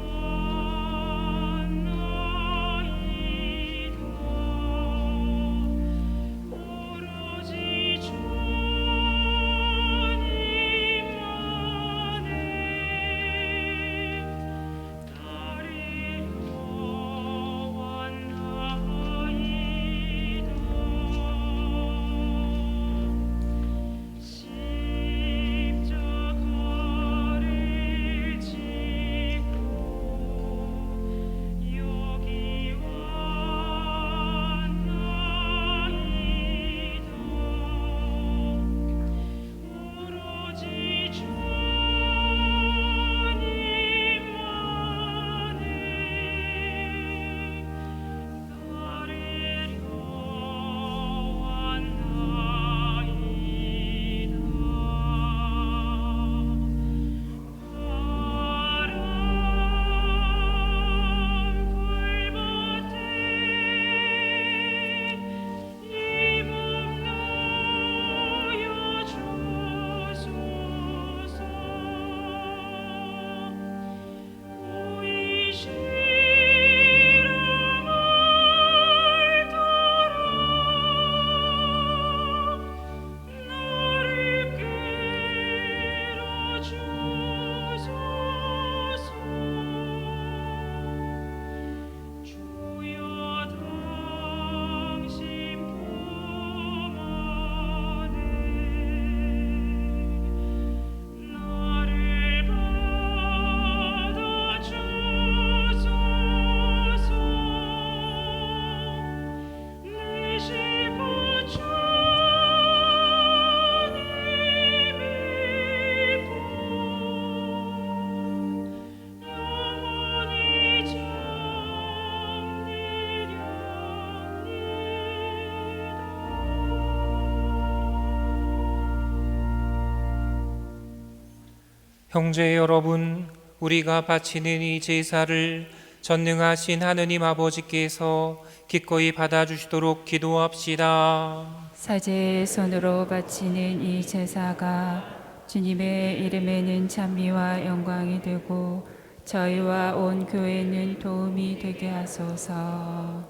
형제 여러분, 우리가 바치는 이 제사를 전능하신 하느님 아버지께서 기꺼이 받아주시도록 기도합시다. 사제의 손으로 바치는 이 제사가 주님의 이름에는 찬미와 영광이 되고 저희와 온 교회는 도움이 되게 하소서.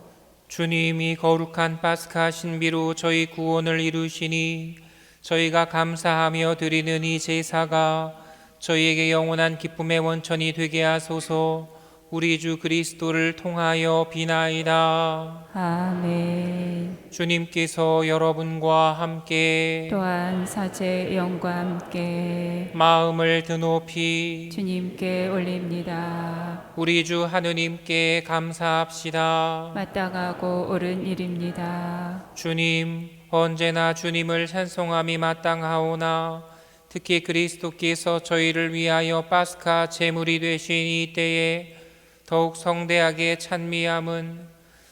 주님이 거룩한 파스카 신비로 저희 구원을 이루시니 저희가 감사하며 드리는 이 제사가 저희에게 영원한 기쁨의 원천이 되게 하소서. 우리 주 그리스도를 통하여 비나이다. 아멘. 주님께서 여러분과 함께 또한 사제 영과 함께 마음을 드높이 주님께 올립니다. 우리 주 하느님께 감사합시다. 마땅하고 옳은 일입니다. 주님, 언제나 주님을 찬송함이 마땅하오나 특히 그리스도께서 저희를 위하여 파스카 제물이 되신 이 때에 더욱 성대하게 찬미함은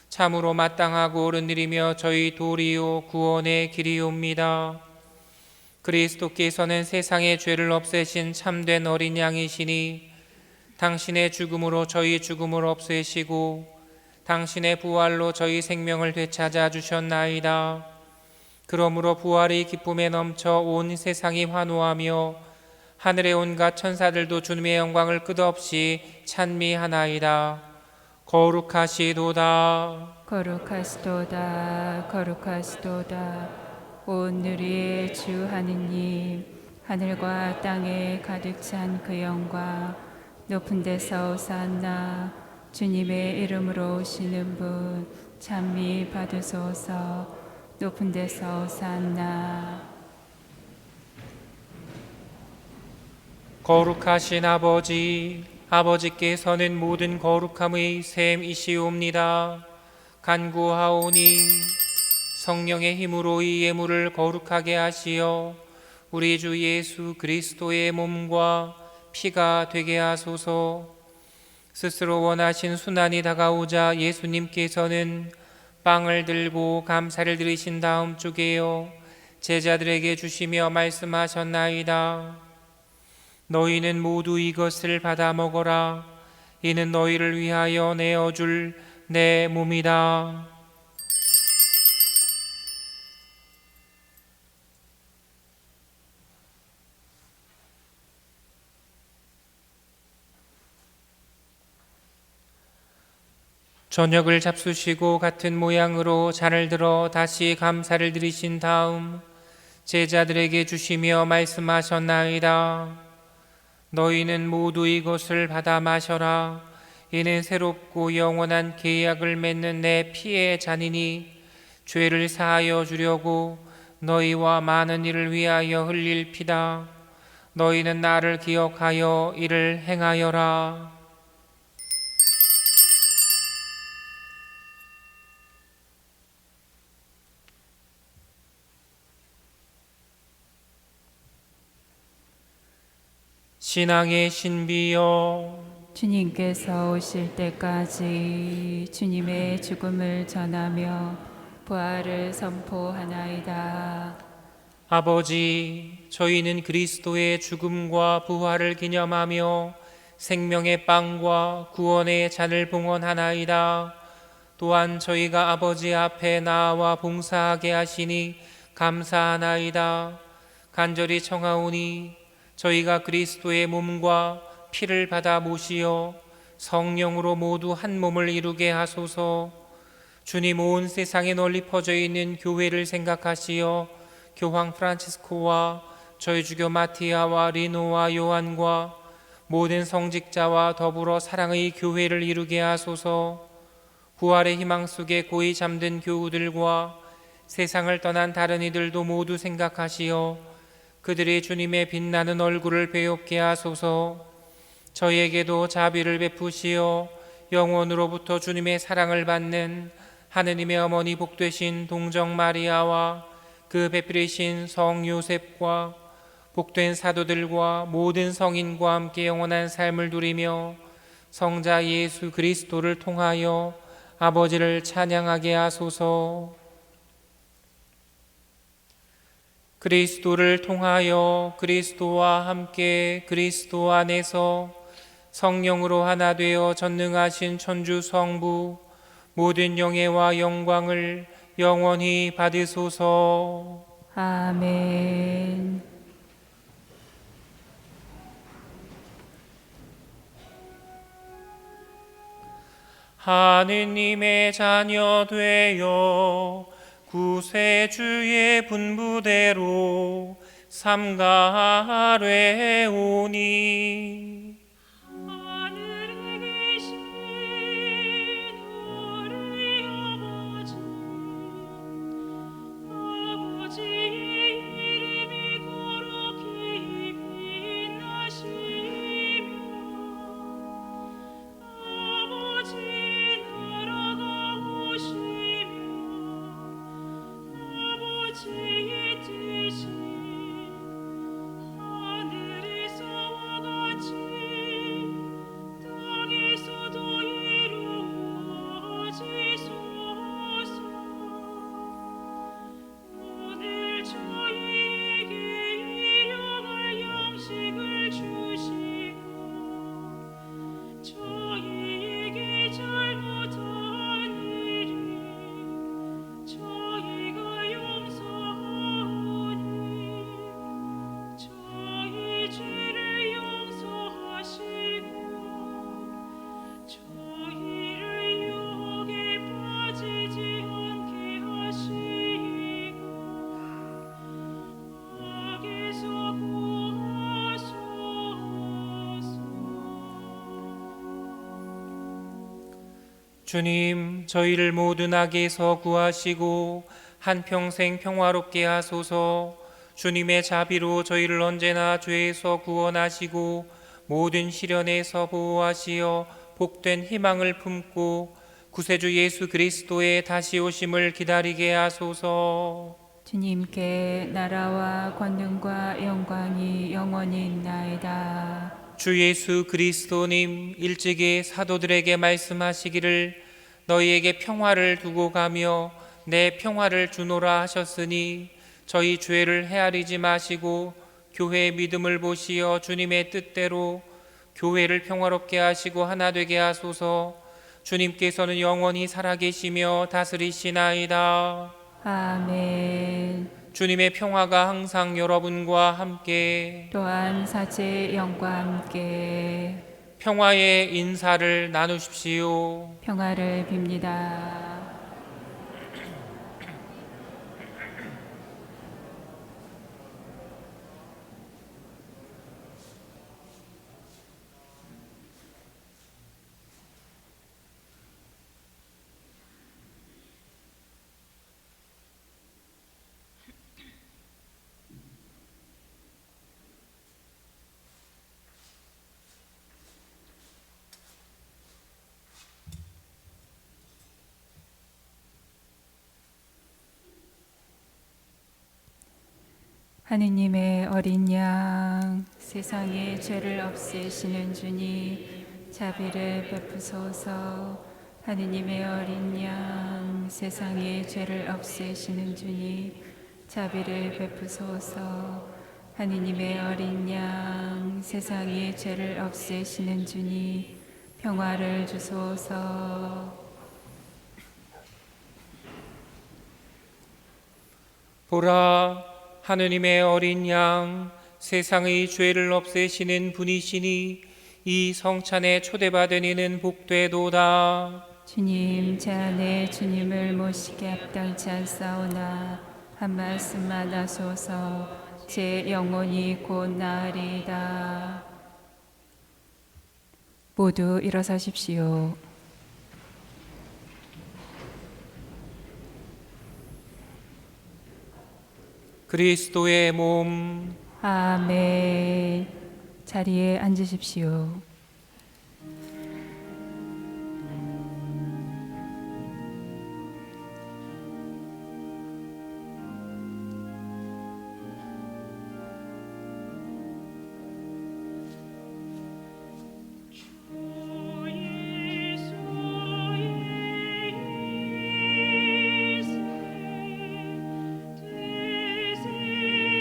참으로 마땅하고 옳은 일이며 저희 도리요 구원의 길이옵니다. 그리스도께서는 세상의 죄를 없애신 참된 어린 양이시니 당신의 죽음으로 저희 죽음을 없애시고 당신의 부활로 저희 생명을 되찾아 주셨나이다. 그러므로 부활의 기쁨에 넘쳐 온 세상이 환호하며 하늘의 온갖 천사들도 주님의 영광을 끝없이 찬미하나이다. 거룩하시도다. 거룩하시도다. 거룩하시도다. 온 누리의 주 하느님, 하늘과 땅에 가득 찬 그 영광, 높은 데서 오산나, 주님의 이름으로 오시는 분 찬미 받으소서. 높은 데서 오산나. 거룩하신 아버지, 아버지께서는 모든 거룩함의 샘이시옵니다. 간구하오니 성령의 힘으로 이 예물을 거룩하게 하시어 우리 주 예수 그리스도의 몸과 피가 되게 하소서. 스스로 원하신 순환이 다가오자 예수님께서는 빵을 들고 감사를 드리신 다음 쪼개어 제자들에게 주시며 말씀하셨나이다. 너희는 모두 이것을 받아 먹어라. 이는 너희를 위하여 내어줄 내 몸이다. 저녁을 잡수시고 같은 모양으로 잔을 들어 다시 감사를 드리신 다음 제자들에게 주시며 말씀하셨나이다. 너희는 모두 이것을 받아 마셔라. 이는 새롭고 영원한 계약을 맺는 내 피의 잔이니 죄를 사하여 주려고 너희와 많은 이를 위하여 흘릴 피다. 너희는 나를 기억하여 이를 행하여라. 신앙의 신비여, 주님께서 오실 때까지 주님의 죽음을 전하며 부활을 선포하나이다. 아버지, 저희는 그리스도의 죽음과 부활을 기념하며 생명의 빵과 구원의 잔을 봉헌하나이다. 또한 저희가 아버지 앞에 나와 봉사하게 하시니 감사하나이다. 간절히 청하오니 저희가 그리스도의 몸과 피를 받아 모시어 성령으로 모두 한 몸을 이루게 하소서. 주님, 온 세상에 널리 퍼져 있는 교회를 생각하시어 교황 프란치스코와 저희 주교 마티아와 리노와 요한과 모든 성직자와 더불어 사랑의 교회를 이루게 하소서. 부활의 희망 속에 고이 잠든 교우들과 세상을 떠난 다른 이들도 모두 생각하시어 그들이 주님의 빛나는 얼굴을 배웁게 하소서. 저희에게도 자비를 베푸시어 영원으로부터 주님의 사랑을 받는 하느님의 어머니 복되신 동정 마리아와 그 배필이신 성 요셉과 복된 사도들과 모든 성인과 함께 영원한 삶을 누리며 성자 예수 그리스도를 통하여 아버지를 찬양하게 하소서. 그리스도를 통하여 그리스도와 함께 그리스도 안에서 성령으로 하나 되어 전능하신 천주 성부 모든 영예와 영광을 영원히 받으소서. 아멘. 하느님의 자녀 되어 구세주의 분부대로 삼가하뢰오니 하늘에 계신 우리 아버지의 이름이 거룩히 빛나시며 아버지의 나라가 오시며 아버지의 뜻이 하늘에서와 같이 땅에서도 이루어지소서. 오늘 저희에게 일용할 양식을 주시고 저희에게 잘못한 일을 저희가 용서하오니 저희 죄를 용서하시고 저희를 유혹에 빠지지 않게 하시고 악에서 구하소서. 주님, 저희를 모든 악에서 구하시고 한평생 평화롭게 하소서. 주님의 자비로 저희를 언제나 죄에서 구원하시고 모든 시련에서 보호하시어 복된 희망을 품고 구세주 예수 그리스도의 다시 오심을 기다리게 하소서. 주님께 나라와 권능과 영광이 영원히 있나이다. 주 예수 그리스도님, 일찍이 사도들에게 말씀하시기를 너희에게 평화를 두고 가며 내 평화를 주노라 하셨으니 저희 죄를 헤아리지 마시고 교회의 믿음을 보시어 주님의 뜻대로 교회를 평화롭게 하시고 하나 되게 하소서. 주님께서는 영원히 살아계시며 다스리시나이다. 아멘. 주님의 평화가 항상 여러분과 함께 또한 사제의 영과 함께 평화의 인사를 나누십시오. 평화를 빕니다. 하느님의 어린 양, 세상의 죄를 없애시는 주님, 자비를 베푸소서. 하느님의 어린 양, 세상의 죄를 없애시는 주님, 자비를 베푸소서. 하느님의 어린 양, 세상의 죄를 없애시는 주님, 평화를 주소서. 보라, 하느님의 어린 양, 세상의 죄를 없애시는 분이시니 이 성찬에 초대받은 이는 복되도다. 주님, 제 안에 주님을 모시게 합당치 않사오나 한 말씀만 하소서. 제 영혼이 곧 나으리이다. 모두 일어서십시오. 그리스도의 몸, 아멘. 자리에 앉으십시오. 예수의 뜻을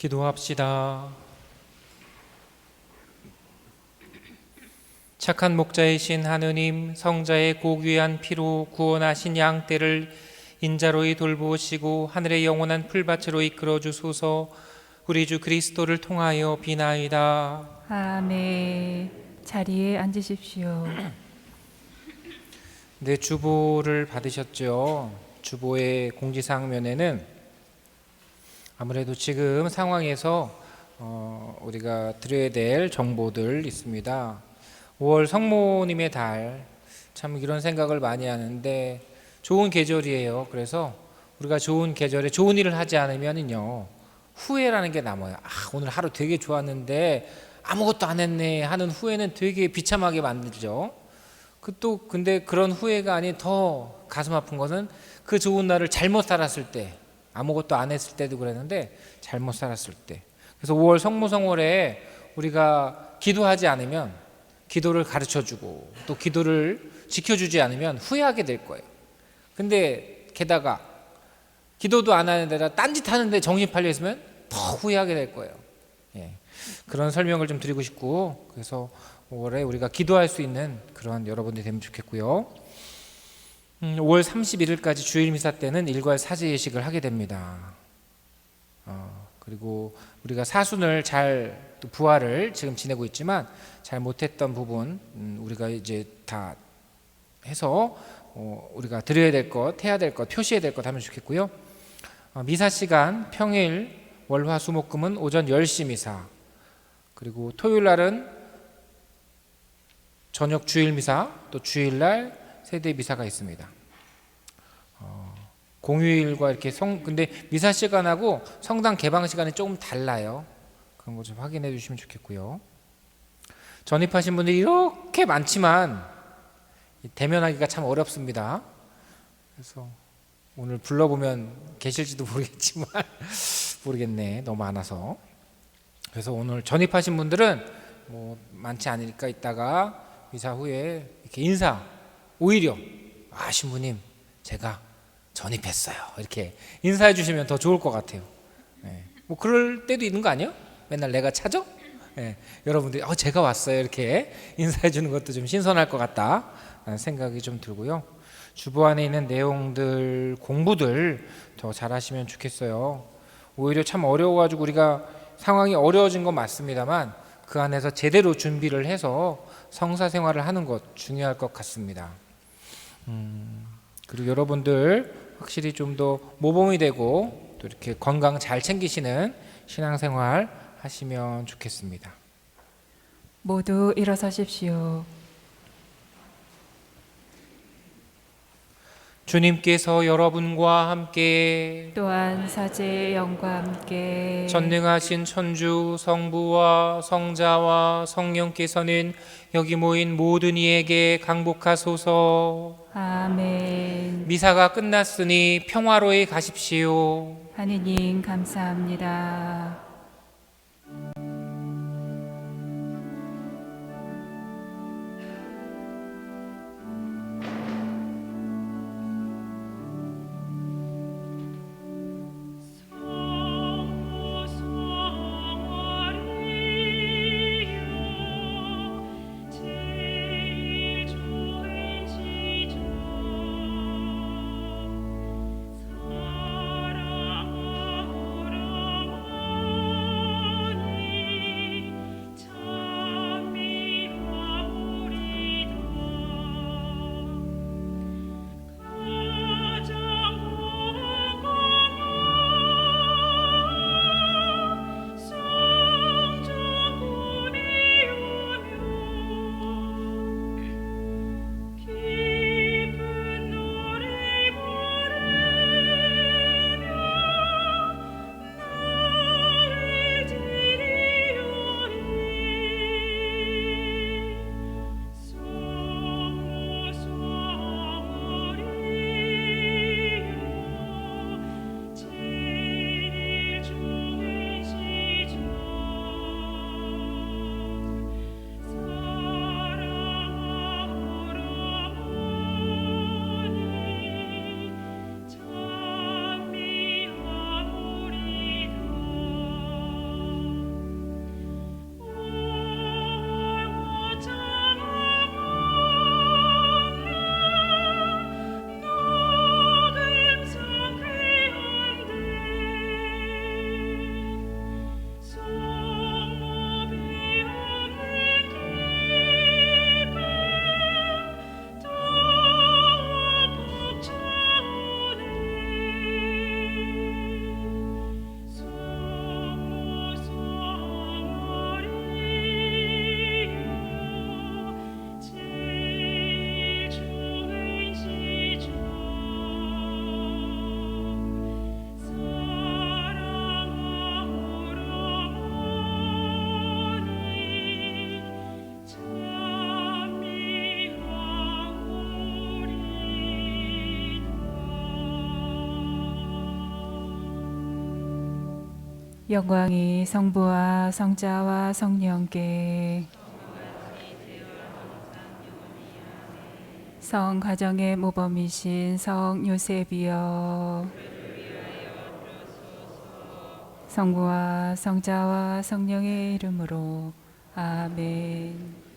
기도합시다. 착한 목자이신 하느님, 성자의 고귀한 피로 구원하신 양떼를 인자로이 돌보시고 하늘의 영원한 풀밭으로 이끌어 주소서. 우리 주 그리스도를 통하여 비나이다. 아멘. 자리에 앉으십시오. 네, 주보를 받으셨죠? 주보의 공지사항면에는 아무래도 지금 상황에서 우리가 드려야 될 정보들 있습니다. 5월 성모님의 달, 참 이런 생각을 많이 하는데 좋은 계절이에요. 그래서 우리가 좋은 계절에 좋은 일을 하지 않으면요 후회라는 게 남아요. 오늘 하루 되게 좋았는데 아무것도 안 했네 하는 후회는 되게 비참하게 만들죠. 근데 그런 후회가 아닌 더 가슴 아픈 것은 그 좋은 날을 잘못 살았을 때, 아무것도 안 했을 때도 그랬는데 잘못 살았을 때. 그래서 5월 성모성월에 우리가 기도하지 않으면, 기도를 가르쳐주고 또 기도를 지켜주지 않으면 후회하게 될 거예요. 근데 게다가 기도도 안 하는 데다 딴짓 하는데 정신 팔려 있으면 더 후회하게 될 거예요. 그런 설명을 좀 드리고 싶고, 그래서 5월에 우리가 기도할 수 있는 그런 여러분들이 되면 좋겠고요. 5월 31일까지 주일 미사 때는 일괄 사제 예식을 하게 됩니다. 그리고 우리가 사순을 또 부활을 지금 지내고 있지만 잘 못했던 부분 우리가 이제 다 해서 우리가 드려야 될 것, 해야 될 것, 표시해야 될 것 하면 좋겠고요. 미사 시간 평일 월화수목금은 오전 10시 미사, 그리고 토요일 날은 저녁 주일 미사, 또 주일날 세대 미사가 있습니다. 공휴일과 이렇게 근데 미사 시간하고 성당 개방 시간이 조금 달라요. 그런 거 좀 확인해 주시면 좋겠고요. 전입하신 분들이 이렇게 많지만 대면하기가 참 어렵습니다. 그래서 오늘 불러보면 계실지도 모르겠지만 모르겠네, 너무 많아서. 그래서 오늘 전입하신 분들은 뭐 많지 않으니까 이따가 미사 후에 이렇게 인사, 오히려 신부님 제가 전입했어요 이렇게 인사해 주시면 더 좋을 것 같아요. 뭐 그럴 때도 있는 거 아니에요? 맨날 내가 찾아? 여러분들이 제가 왔어요 이렇게 인사해 주는 것도 좀 신선할 것 같다 라는 생각이 좀 들고요. 주보 안에 있는 내용들, 공부들 더 잘하시면 좋겠어요. 오히려 참 어려워가지고 우리가 상황이 어려워진 건 맞습니다만 그 안에서 제대로 준비를 해서 성사 생활을 하는 것 중요할 것 같습니다. 그리고 여러분들 확실히 좀 더 모범이 되고 또 이렇게 건강 잘 챙기시는 신앙생활 하시면 좋겠습니다. 모두 일어서십시오. 주님께서 여러분과 함께 또한 사제의 영과 함께 전능하신 천주 성부와 성자와 성령께서는 여기 모인 모든 이에게 강복하소서. 아멘. 미사가 끝났으니 평화로이 가십시오. 하느님 감사합니다. 사랑하라 영광이 성부와 성자와 성령께 성가정의 모범이신 성 요셉이여 성부와 성자와 성령의 이름으로 아멘.